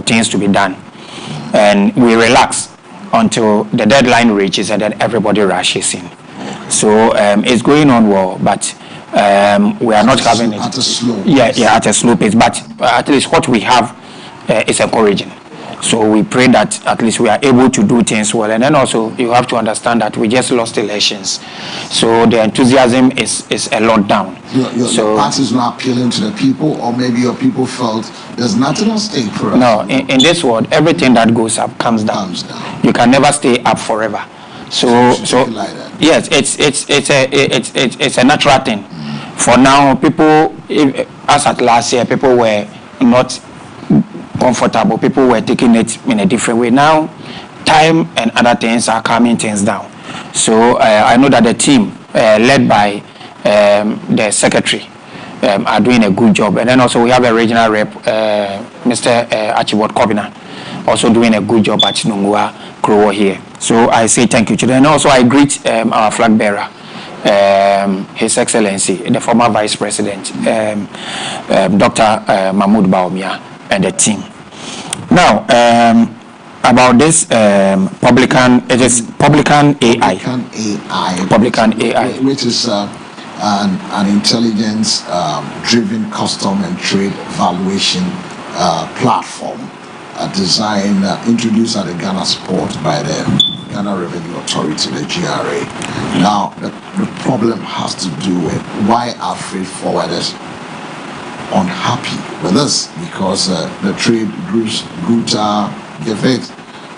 things to be done, and we relax until the deadline reaches, and then everybody rushes in. So it's going on well, but we are not having it at a slow pace. Yeah, at a slow pace. But at least what we have is encouraging. So we pray that at least we are able to do things well. And then also you have to understand that we just lost elections. So the enthusiasm is a lot down. Your party is not appealing to the people, or maybe your people felt there's nothing at stake for us. No, in this world, everything that goes up comes down. You can never stay up forever. So like that. Yes, it's a natural thing. For now, people, as at last year, people were not comfortable. People were taking it in a different way. Now, time and other things are calming things down. So I know that the team led by the secretary are doing a good job. And then also we have a regional rep, Mr. Archibald Kobina, also doing a good job at Nungua Krowo here. So I say thank you to them. And also I greet our flag bearer, His Excellency, the former Vice President, Dr. Mahmoud Baumia, and the team. Now, about this Publican AI. Publican AI. Which is an intelligence-driven custom and trade valuation platform designed, introduced at the Ghana Sport by the Ghana Revenue Authority, the GRA. Now, the problem has to do with why are freight forwarders unhappy with this, because the trade groups, GUTA, GEVIT,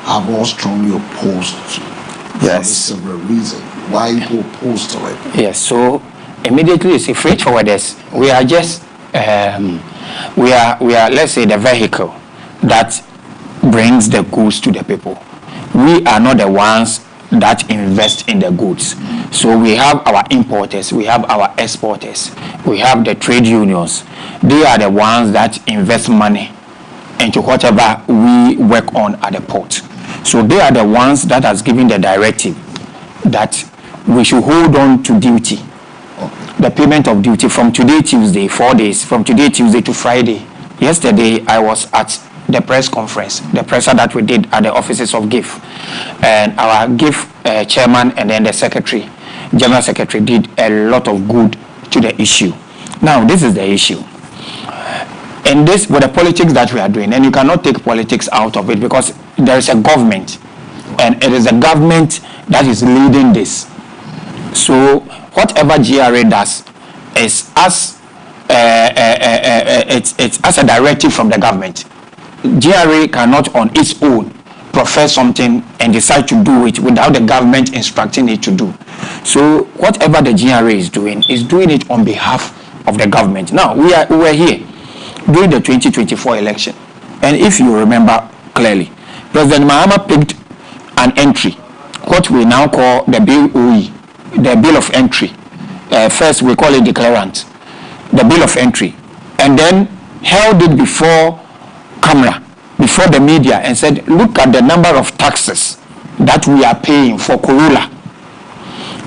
have all strongly opposed for several reasons. Why you opposed to it? Yes, so immediately you see freight forwarders, we are just we are let's say the vehicle that brings the goods to the people. We are not the ones that invest in the goods. So we have our importers, we have our exporters, we have the trade unions. They are the ones that invest money into whatever we work on at the port. So they are the ones that has given the directive that we should hold on to duty, the payment of duty from today Tuesday, 4 days, from today Tuesday to Friday. Yesterday I was at the press conference, the presser that we did at the offices of GIF, and our GIF chairman and then the secretary, general secretary, did a lot of good to the issue. Now this is the issue, and this with the politics that we are doing, and you cannot take politics out of it because there is a government, and it is a government that is leading this. So whatever GRA does is as it's as a directive from the government. GRA cannot on its own profess something and decide to do it without the government instructing it to do. So whatever the GRA is doing it on behalf of the government. Now we were here during the 2024 election, and if you remember clearly, President Mahama picked an entry, what we now call the BOE, the Bill of Entry. First we call it declarant, the Bill of Entry, and then held it before camera before the media and said, look at the number of taxes that we are paying for Corolla.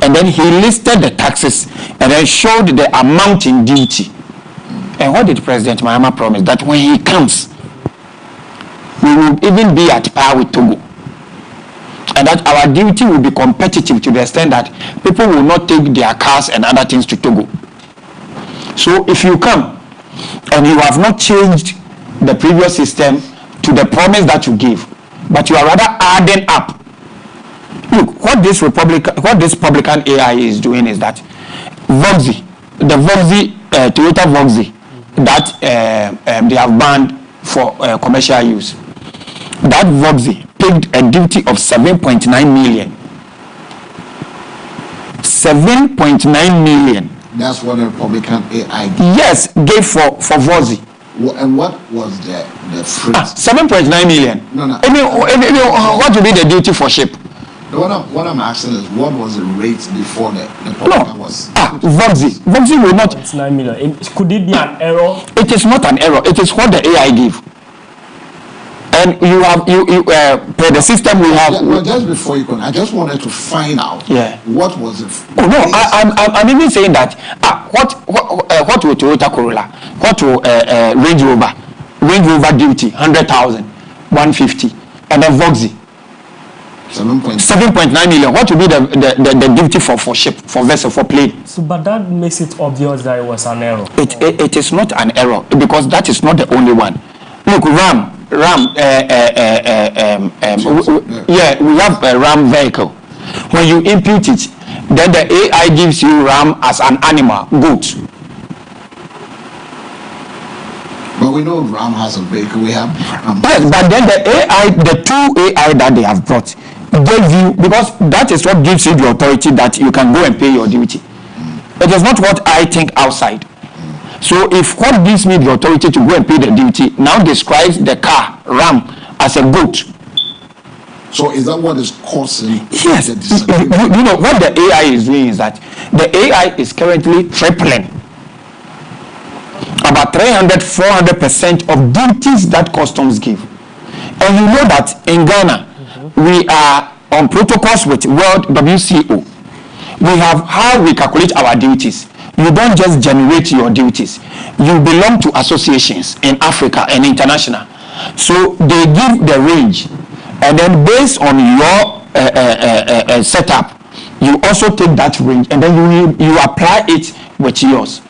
And then he listed the taxes and then showed the amount in duty. And what did President Mahama promise? That when he comes, we will even be at par with Togo. And that our duty will be competitive to the extent that people will not take their cars and other things to Togo. So if you come and you have not changed the previous system to the promise that you gave, but you are rather adding up. Look, what this publican AI is doing is that Voxy, the Voxy, Toyota Voxy, that they have banned for commercial use. That Voxy paid a duty of 7.9 million. 7.9 million. That's what the Republican AI gave. Yes, gave for Voxy. And what was the freight? 7.9 million. No. I mean, what would be the duty for ship? What I'm asking is, what was the rate before the Republican was? Voxy will not. It's 9 million. Could it be an error? It is not an error. It is what the AI gave. And you have per the system we have. Yeah, well, just before you can, I just wanted to find out. Yeah. What was it? Oh no, I'm even saying that. What will Toyota Corolla? What will Range Rover? Range Rover duty 100,000, 150, and then Voxy 7.9 million. What will be the duty for ship, for vessel, for plane? So, but that makes it obvious that it was an error. It is not an error because that is not the only one. Look, Ram. We have a Ram vehicle. When you impute it, then the AI gives you Ram as an animal, goat. But we know Ram has a vehicle. We have Ram. Yes, but then the two AI that they have brought gave you, because that is what gives you the authority that you can go and pay your duty. It is not what I think outside. So if what gives me the authority to go and pay the duty now describes the car, Ram, as a goat. So is that what is causing? Yes. You know what the AI is doing is that the AI is currently tripling about 300-400% of duties that customs give. And you know that in Ghana, we are on protocols with World WCO. We have how we calculate our duties. You don't just generate your duties. You belong to associations in Africa and international. So they give the range. And then based on your setup, you also take that range and then you apply it with yours.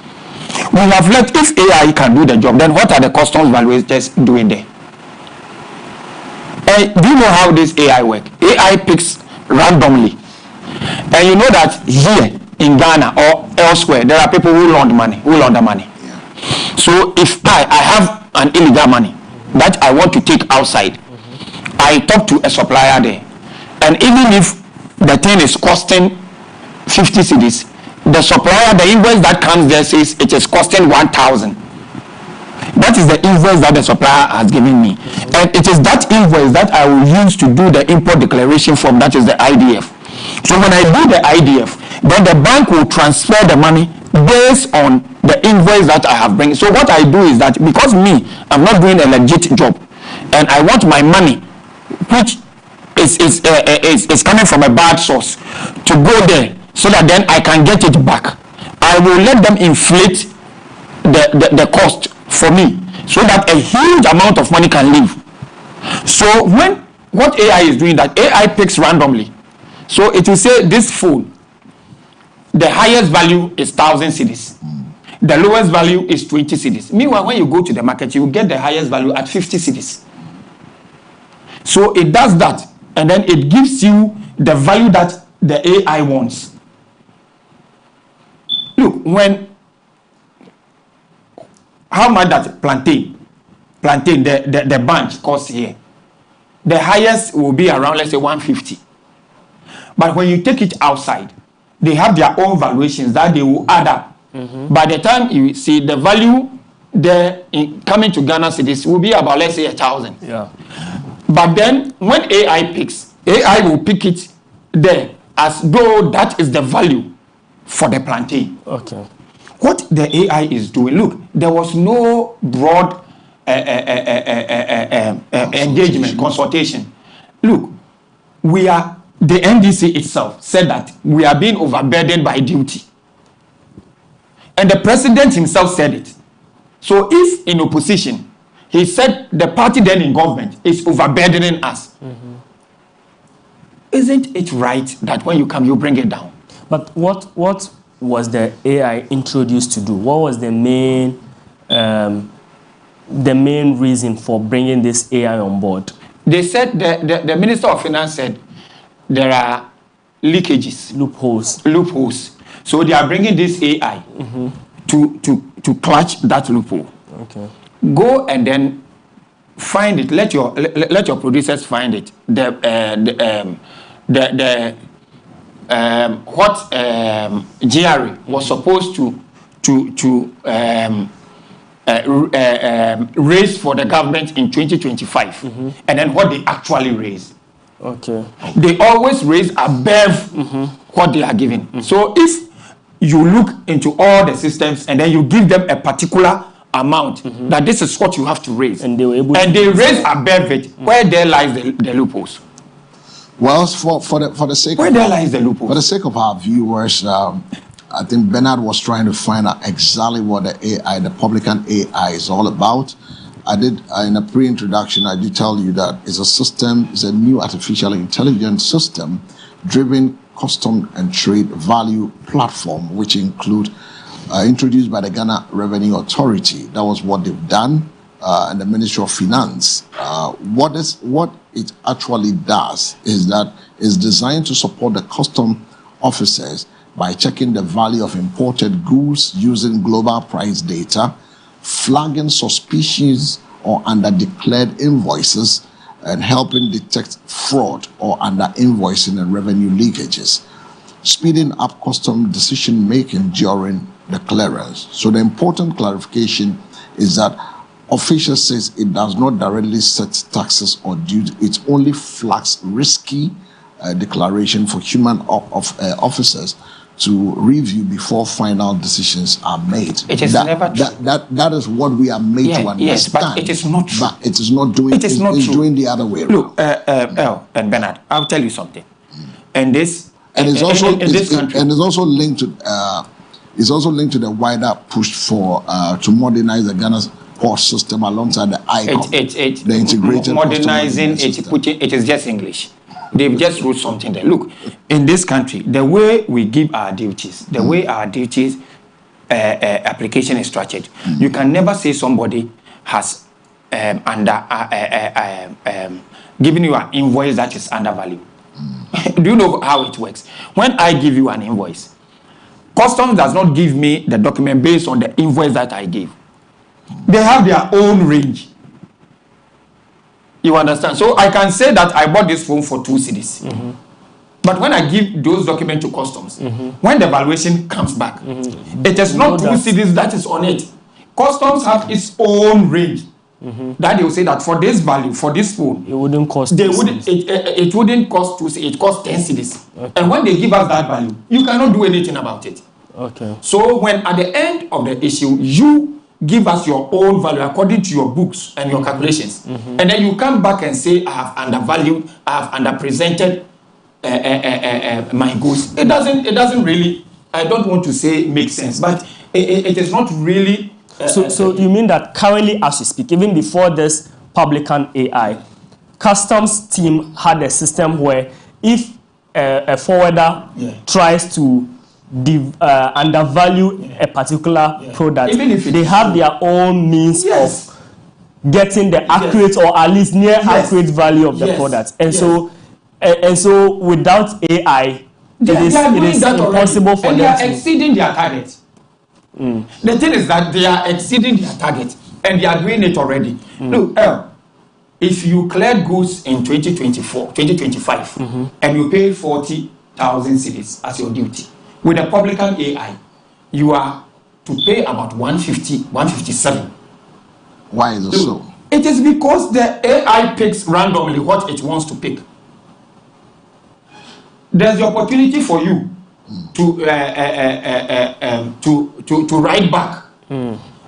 We have left, if AI can do the job, then what are the customs valuators doing there? Do you know how this AI work? AI picks randomly. And you know that here in Ghana or elsewhere, there are people who launder money. Yeah. So if I have an illegal money that I want to take outside, I talk to a supplier there. And even if the thing is costing 50 cedis, the supplier, the invoice that comes there says it is costing 1,000. That is the invoice that the supplier has given me. And it is that invoice that I will use to do the import declaration form, that is the IDF. So when I do the IDF, then the bank will transfer the money based on the invoice that I have bring. So what I do is that because me, I'm not doing a legit job, and I want my money, which is coming from a bad source, to go there so that then I can get it back. I will let them inflate the cost for me so that a huge amount of money can leave. So when what AI is doing, that AI picks randomly. So it will say this phone, the highest value is 1,000 cedis. The lowest value is 20 cedis. Meanwhile, when you go to the market, you will get the highest value at 50 cedis. So it does that, and then it gives you the value that the AI wants. Look, how much that plantain, the bunch costs here, the highest will be around, let's say, 150. But when you take it outside, they have their own valuations that they will add up. By the time you see the value there coming to Ghana cedis will be about, let's say, 1,000. Yeah. But then when AI picks, AI will pick it there as though that is the value for the plantain. Okay. What the AI is doing, look, there was no broad engagement, consultation. Look, the NDC itself said that we are being overburdened by duty. And the president himself said it. So if in opposition, he said the party then in government is overburdening us. Isn't it right that when you come, you bring it down? But what was the AI introduced to do? What was the main reason for bringing this AI on board? They said the Minister of Finance said there are leakages, loopholes. So they are bringing this AI to clutch that loophole. Okay. Go and then find it. Let your producers find it. What GRA was supposed to raise for the government in 2025, and then what they actually raised. Okay. They always raise above what they are given. So if you look into all the systems and then you give them a particular amount that this is what you have to raise, and they were able and they raise above it, where there lies the loopholes. Well, for the sake Where there lies the loophole? For the sake of our viewers, I think Bernard was trying to find out exactly what the AI, the publican AI, is all about. I did in a pre-introduction. I did tell you that it's a system, it's a new artificial intelligence system, driven custom and trade value platform, which include introduced by the Ghana Revenue Authority. That was what they've done, and the Ministry of Finance. What it actually does is that it's designed to support the custom officers by checking the value of imported goods using global price data, flagging suspicious or under-declared invoices, and helping detect fraud or under-invoicing and revenue leakages, speeding up custom decision-making during the clearance. So the important clarification is that official says it does not directly set taxes or duty. It only flags risky declaration for human officers to review before final decisions are made. It is never true. That is what we are made to understand. Yes, but it is not true. But it is not doing. It is not true. Doing the other way around. Look, El and Bernard, I'll tell you something. And this, and it's also in this country, and it's also linked to the wider push for to modernize the Ghana's port system alongside the ICOM, the integrated modernizing it is just English. They've just wrote something there. Look, in this country, the way we give our duties, the way our duties application is structured, you can never say somebody has given you an invoice that is undervalued. Do you know how it works? When I give you an invoice, Customs does not give me the document based on the invoice that I gave. They have their own range. You understand? So I can say that I bought this phone for 2 cedis. But when I give those documents to Customs, when the valuation comes back, it is not 2 cedis that is on it. Customs have its own range. That they will say that for this value, for this phone, it wouldn't cost. It wouldn't cost 2 cedis. It costs 10 cedis. Okay. And when they give us that value, you cannot do anything about it. Okay. So when at the end of the issue, you give us your own value according to your books and your calculations, and then you come back and say, I have undervalued, I have underpresented my goods. It doesn't really, I don't want to say make sense, but it is not really. So you mean that currently, as we speak, even before this publican AI, Customs team had a system where if a forwarder tries to undervalue a particular product, they have their own means of getting the accurate or at least near accurate value of the product. And so without AI, it is impossible for them to. They are exceeding their target. The thing is that they are exceeding their target and they are doing it already. Look, if you cleared goods in 2025 and you pay 40,000 cedis as your duty, with the publican AI, you are to pay about 150, 157. Why is it so? It is because the AI picks randomly what it wants to pick. There's the opportunity for you to write back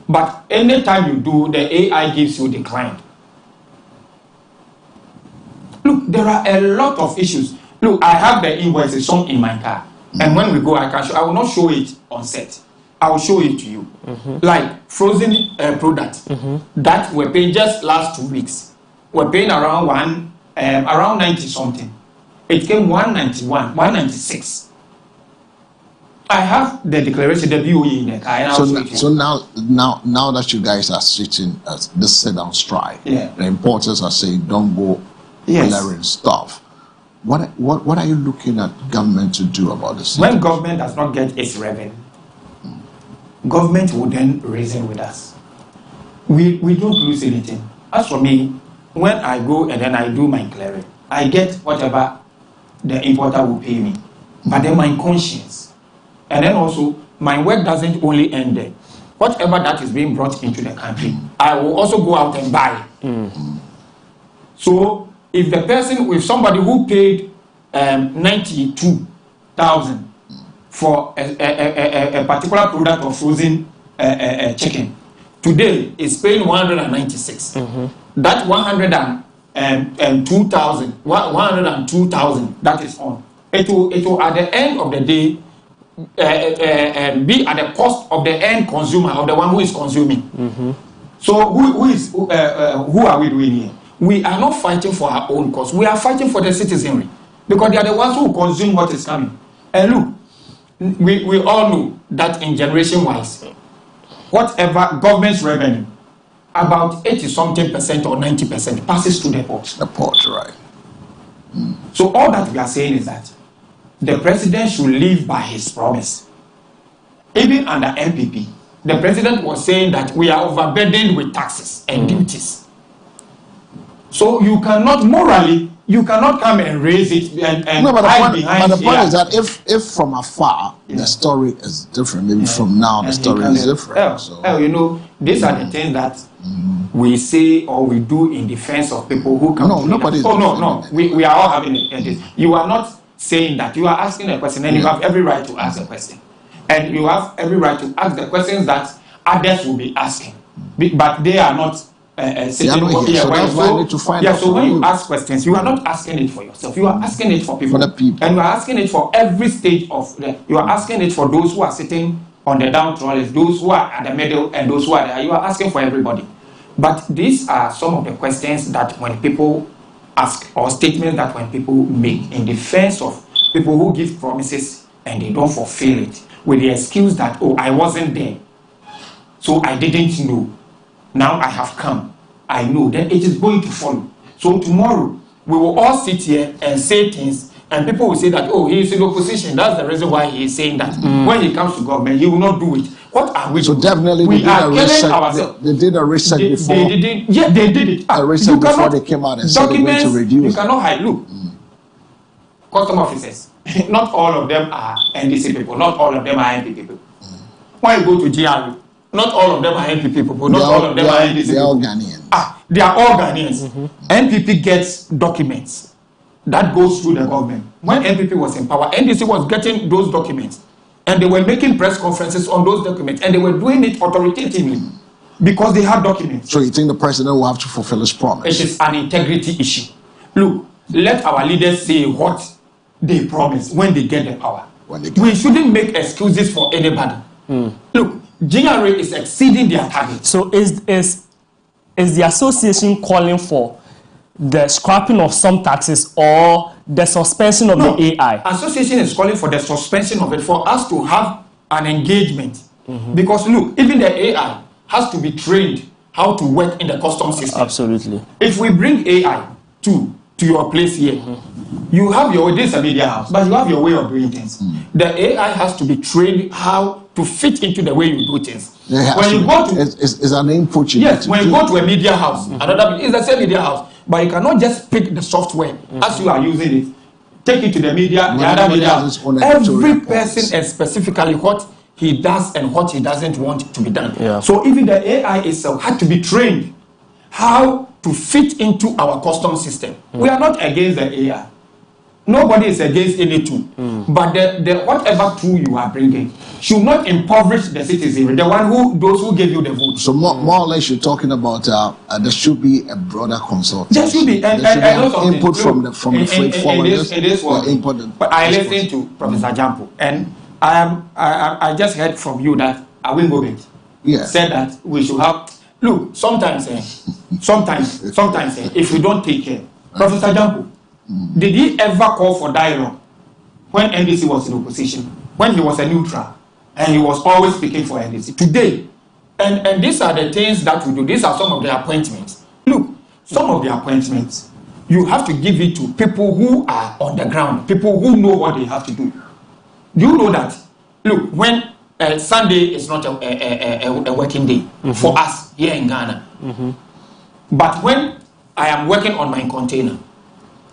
But anytime you do, the AI gives you decline. Look, there are a lot of issues. Look, I have the invoices some in my car, and when we go, I will not show it on set. I will show it to you. Like frozen products that were paying just last 2 weeks. We're paying around 90 something. It came 191, 196. I have the declaration, the BOE in the car. And so now that you guys are switching this sit-down strike, the importers are saying don't go clearing stuff. What are you looking at government to do about this? When government does not get its revenue, government will then reason with us. We don't lose anything. As for me, when I go and then I do my clearing, I get whatever the importer will pay me. But then my conscience, and then also my work doesn't only end there. Whatever that is being brought into the country, I will also go out and buy. So if somebody who paid 92,000 for a particular product of frozen chicken, today is paying 196. That 102,000 that is on. It will at the end of the day be at the cost of the end consumer, of the one who is consuming. So who are we doing here? We are not fighting for our own cause. We are fighting for the citizenry, because they are the ones who consume what is coming. And look, we all know that in generation-wise, whatever government's revenue, about 80-something% or 90% passes through the port. The port, right. So all that we are saying is that the president should live by his promise. Even under NPP, the president was saying that we are overburdened with taxes and duties. So you cannot, morally, you cannot come and raise it and hide behind. But the point is that if from afar the story is different, maybe from now the story is different. You know, these are the things that we say or we do in defense of people who come. No, nobody. No. We are all having it. You are not saying that. You are asking a question, and you have every right to ask a question, and you have every right to ask the questions that others will be asking, but they are not. So when you ask questions, you are not asking it for yourself. You are asking it for people. And you are asking it for every stage of you are asking it for those who are sitting on the down trolleys, those who are at the middle, and those who are there. You are asking for everybody. But these are some of the questions that when people ask, or statements that when people make in defense of people who give promises and they don't fulfill it, with the excuse that, oh, I wasn't there, so I didn't know. Now I have come. I know. Then it is going to follow. So tomorrow, we will all sit here and say things, and people will say that, oh, he is in opposition. That's the reason why he is saying that. When he comes to government, he will not do it. What are we doing? So definitely we are killing ourselves. They did a research before. They did it. A research before they came out and said they're going to reduce. You cannot hide. Look, custom officers, not all of them are NDC people. Not all of them are NP people. When you go to GRU, not all of them are NPP people. Not all of them are NDC people. They are all Ghanaians. They are all Ghanaians. NPP gets documents that goes through the government. When NPP was in power, NDC was getting those documents, and they were making press conferences on those documents, and they were doing it authoritatively because they had documents. So you think the president will have to fulfill his promise? It is an integrity issue. Look, let our leaders say what they promise when they get the power. We shouldn't make excuses for anybody. Look, GRA is exceeding their target. So is the association calling for the scrapping of some taxes or the suspension of the AI? Association is calling for the suspension of it, for us to have an engagement. Because look, even the AI has to be trained how to work in the customs system. Absolutely. If we bring AI to your place here, you have your way. This is a media house, but you have your way of doing things. The AI has to be trained how to fit into the way you do things. When you go to it's an input. Yes, when you go to a media house, another it's the same media house, but you cannot just pick the software as you are using it, take it to the media, the other media house. Every person and specifically what he does and what he doesn't want to be done. So even the AI itself had to be trained how to fit into our custom system. We are not against the AI. Nobody is against any tool, but the whatever tool you are bringing should not impoverish the citizen, those who gave you the vote. So more or less, you're talking about there should be a broader consultation. There should be, and input from the freight forwarders. It is what. But I listened to Professor Jampo, and I just heard from you that Awingobet said that we should have. Look, sometimes, if we don't take care, Professor Jampo. Did he ever call for dialogue when NDC was in opposition, when he was a neutral, and he was always speaking for NDC? Today, and these are the things that we do. These are some of the appointments. Look, some of the appointments, you have to give it to people who are on the ground, people who know what they have to do. Do you know that? Look, when Sunday is not a working day for us here in Ghana, but when I am working on my container,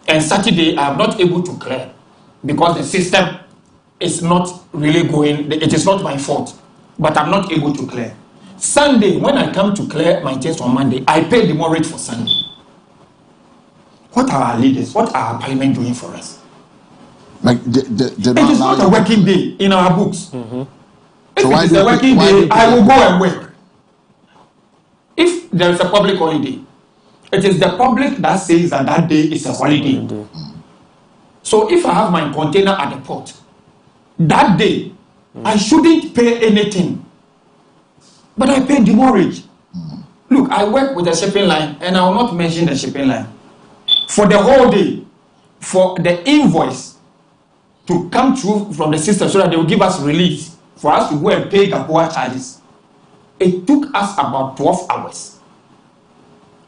and Saturday, I am not able to clear because the system is not really going. It is not my fault, but I'm not able to clear. Sunday, when I come to clear my test on Monday, I pay the more rate for Sunday. What are our leaders? What are our parliament doing for us? Like it is not a working day in our books. If So it is a working day, I will go and work. If there is a public holiday, it is the public that says that that day is a holiday. So if I have my container at the port, that day, I shouldn't pay anything. But I pay demurrage. Look, I work with a shipping line, and I will not mention the shipping line. For the whole day, for the invoice to come through from the system so that they will give us release for us to go and pay Gapoa charges, it took us about 12 hours.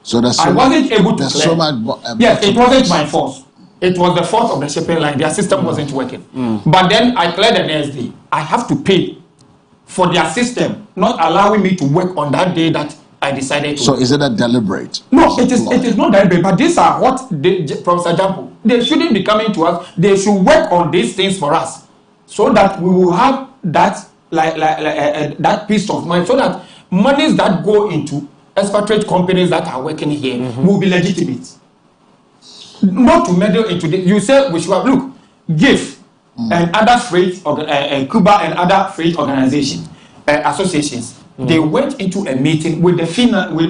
So I wasn't able to clear. So much, yes, it wasn't my fault. It was the fault of the shipping line. Their system wasn't working. But then I cleared the next day. I have to pay for their system not allowing me to work on that day that I decided to. So is it a deliberate? No, it is not deliberate. But these are what Professor Jampo. They shouldn't be coming to us. They should work on these things for us, so that we will have that that peace of mind, so that monies that go into expatriate companies that are working here will be legitimate. Not to meddle into the. You say we should have look, GIF and other freight Cuba and other freight organizations associations. They went into a meeting with the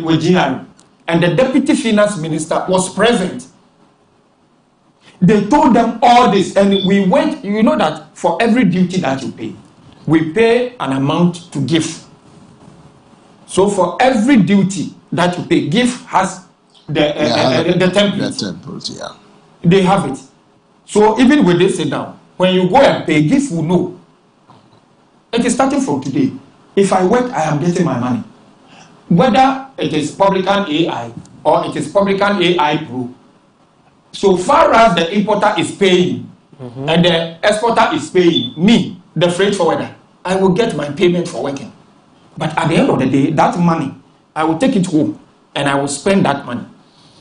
with GRA, and the deputy finance minister was present. They told them all this, and we went. You know that for every duty that you pay, we pay an amount to GIF. So for every duty that you pay, GIF has the template. The template, yeah. They have it. So even when they sit down, when you go and pay, GIF will know. It is starting from today. If I work, I am getting my money. Whether it is Publican AI or it is Publican AI Pro, so far as the importer is paying and the exporter is paying me, the freight forwarder, I will get my payment for working. But at the end of the day, that money, I will take it home and I will spend that money.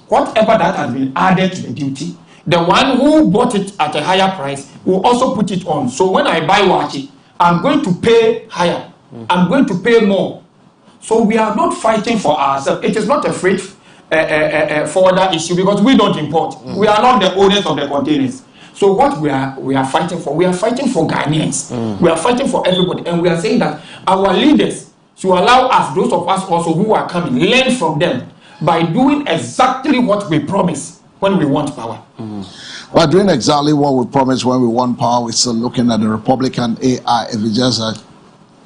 Whatever that has been added to the duty, the one who bought it at a higher price will also put it on. So when I buy wachi, I'm going to pay higher. I'm going to pay more. So we are not fighting for ourselves. It is not a freight forwarder issue because we don't import. We are not the owners of the containers. So what we are fighting for Ghanaians. We are fighting for everybody, and we are saying that our leaders should allow us, those of us also who are coming, learn from them by doing exactly what we promise when we want power. We're doing exactly what we promised when we want power. We're still looking at the Republican AI. If you just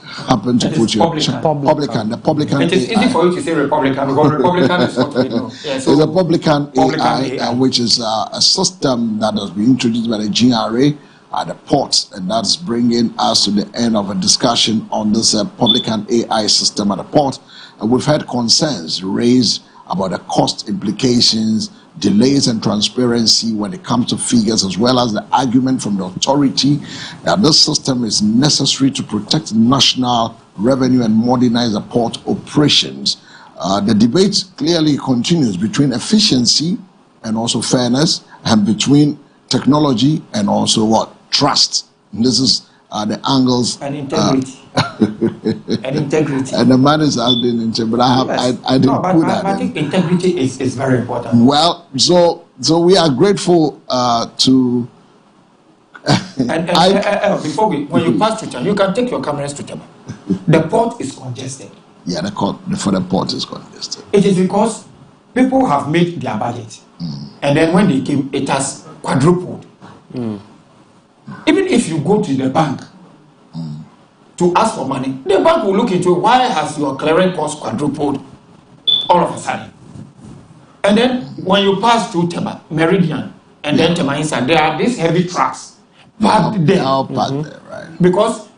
happen to put your Republican, the Publican it is AI. easy for you to say Republican because Republican is what we know. Yeah, so it's a Publican AI, which is a system that has been introduced by the GRA at the ports, and that's bringing us to the end of a discussion on this Publican AI system at the port. And we've had concerns raised about the cost implications, delays and transparency when it comes to figures, as well as the argument from the authority that this system is necessary to protect national revenue and modernize the port operations. The debate clearly continues between efficiency and also fairness, and between technology and also what? Trust. And this is the angles. And integrity. And integrity. And the man is out in integrity, but I didn't put that. I think integrity is very important. Well, so we are grateful to And before when you pass to Tema, you can take your cameras to Tema. The port is congested. Yeah, the port is congested. It is because people have made their budget, and then when they came, it has quadrupled. Even if you go to the bank to ask for money, the bank will look into why has your clearing cost quadrupled all of a sudden. And then when you pass through Tema, Meridian, and then Tema inside, there are these heavy trucks parked there. There, right? Because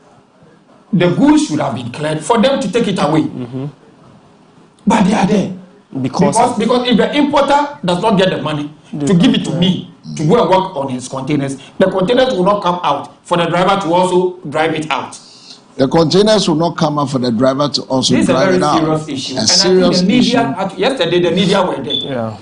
the goods should have been cleared for them to take it away. But they are there. Because if the importer does not get the money to give it to me to go and work on his containers, the containers will not come out for the driver to also drive it out. The containers will not come out for the driver to also drive it out. This is a very serious issue. And I think the media, yesterday the media were there. Yeah.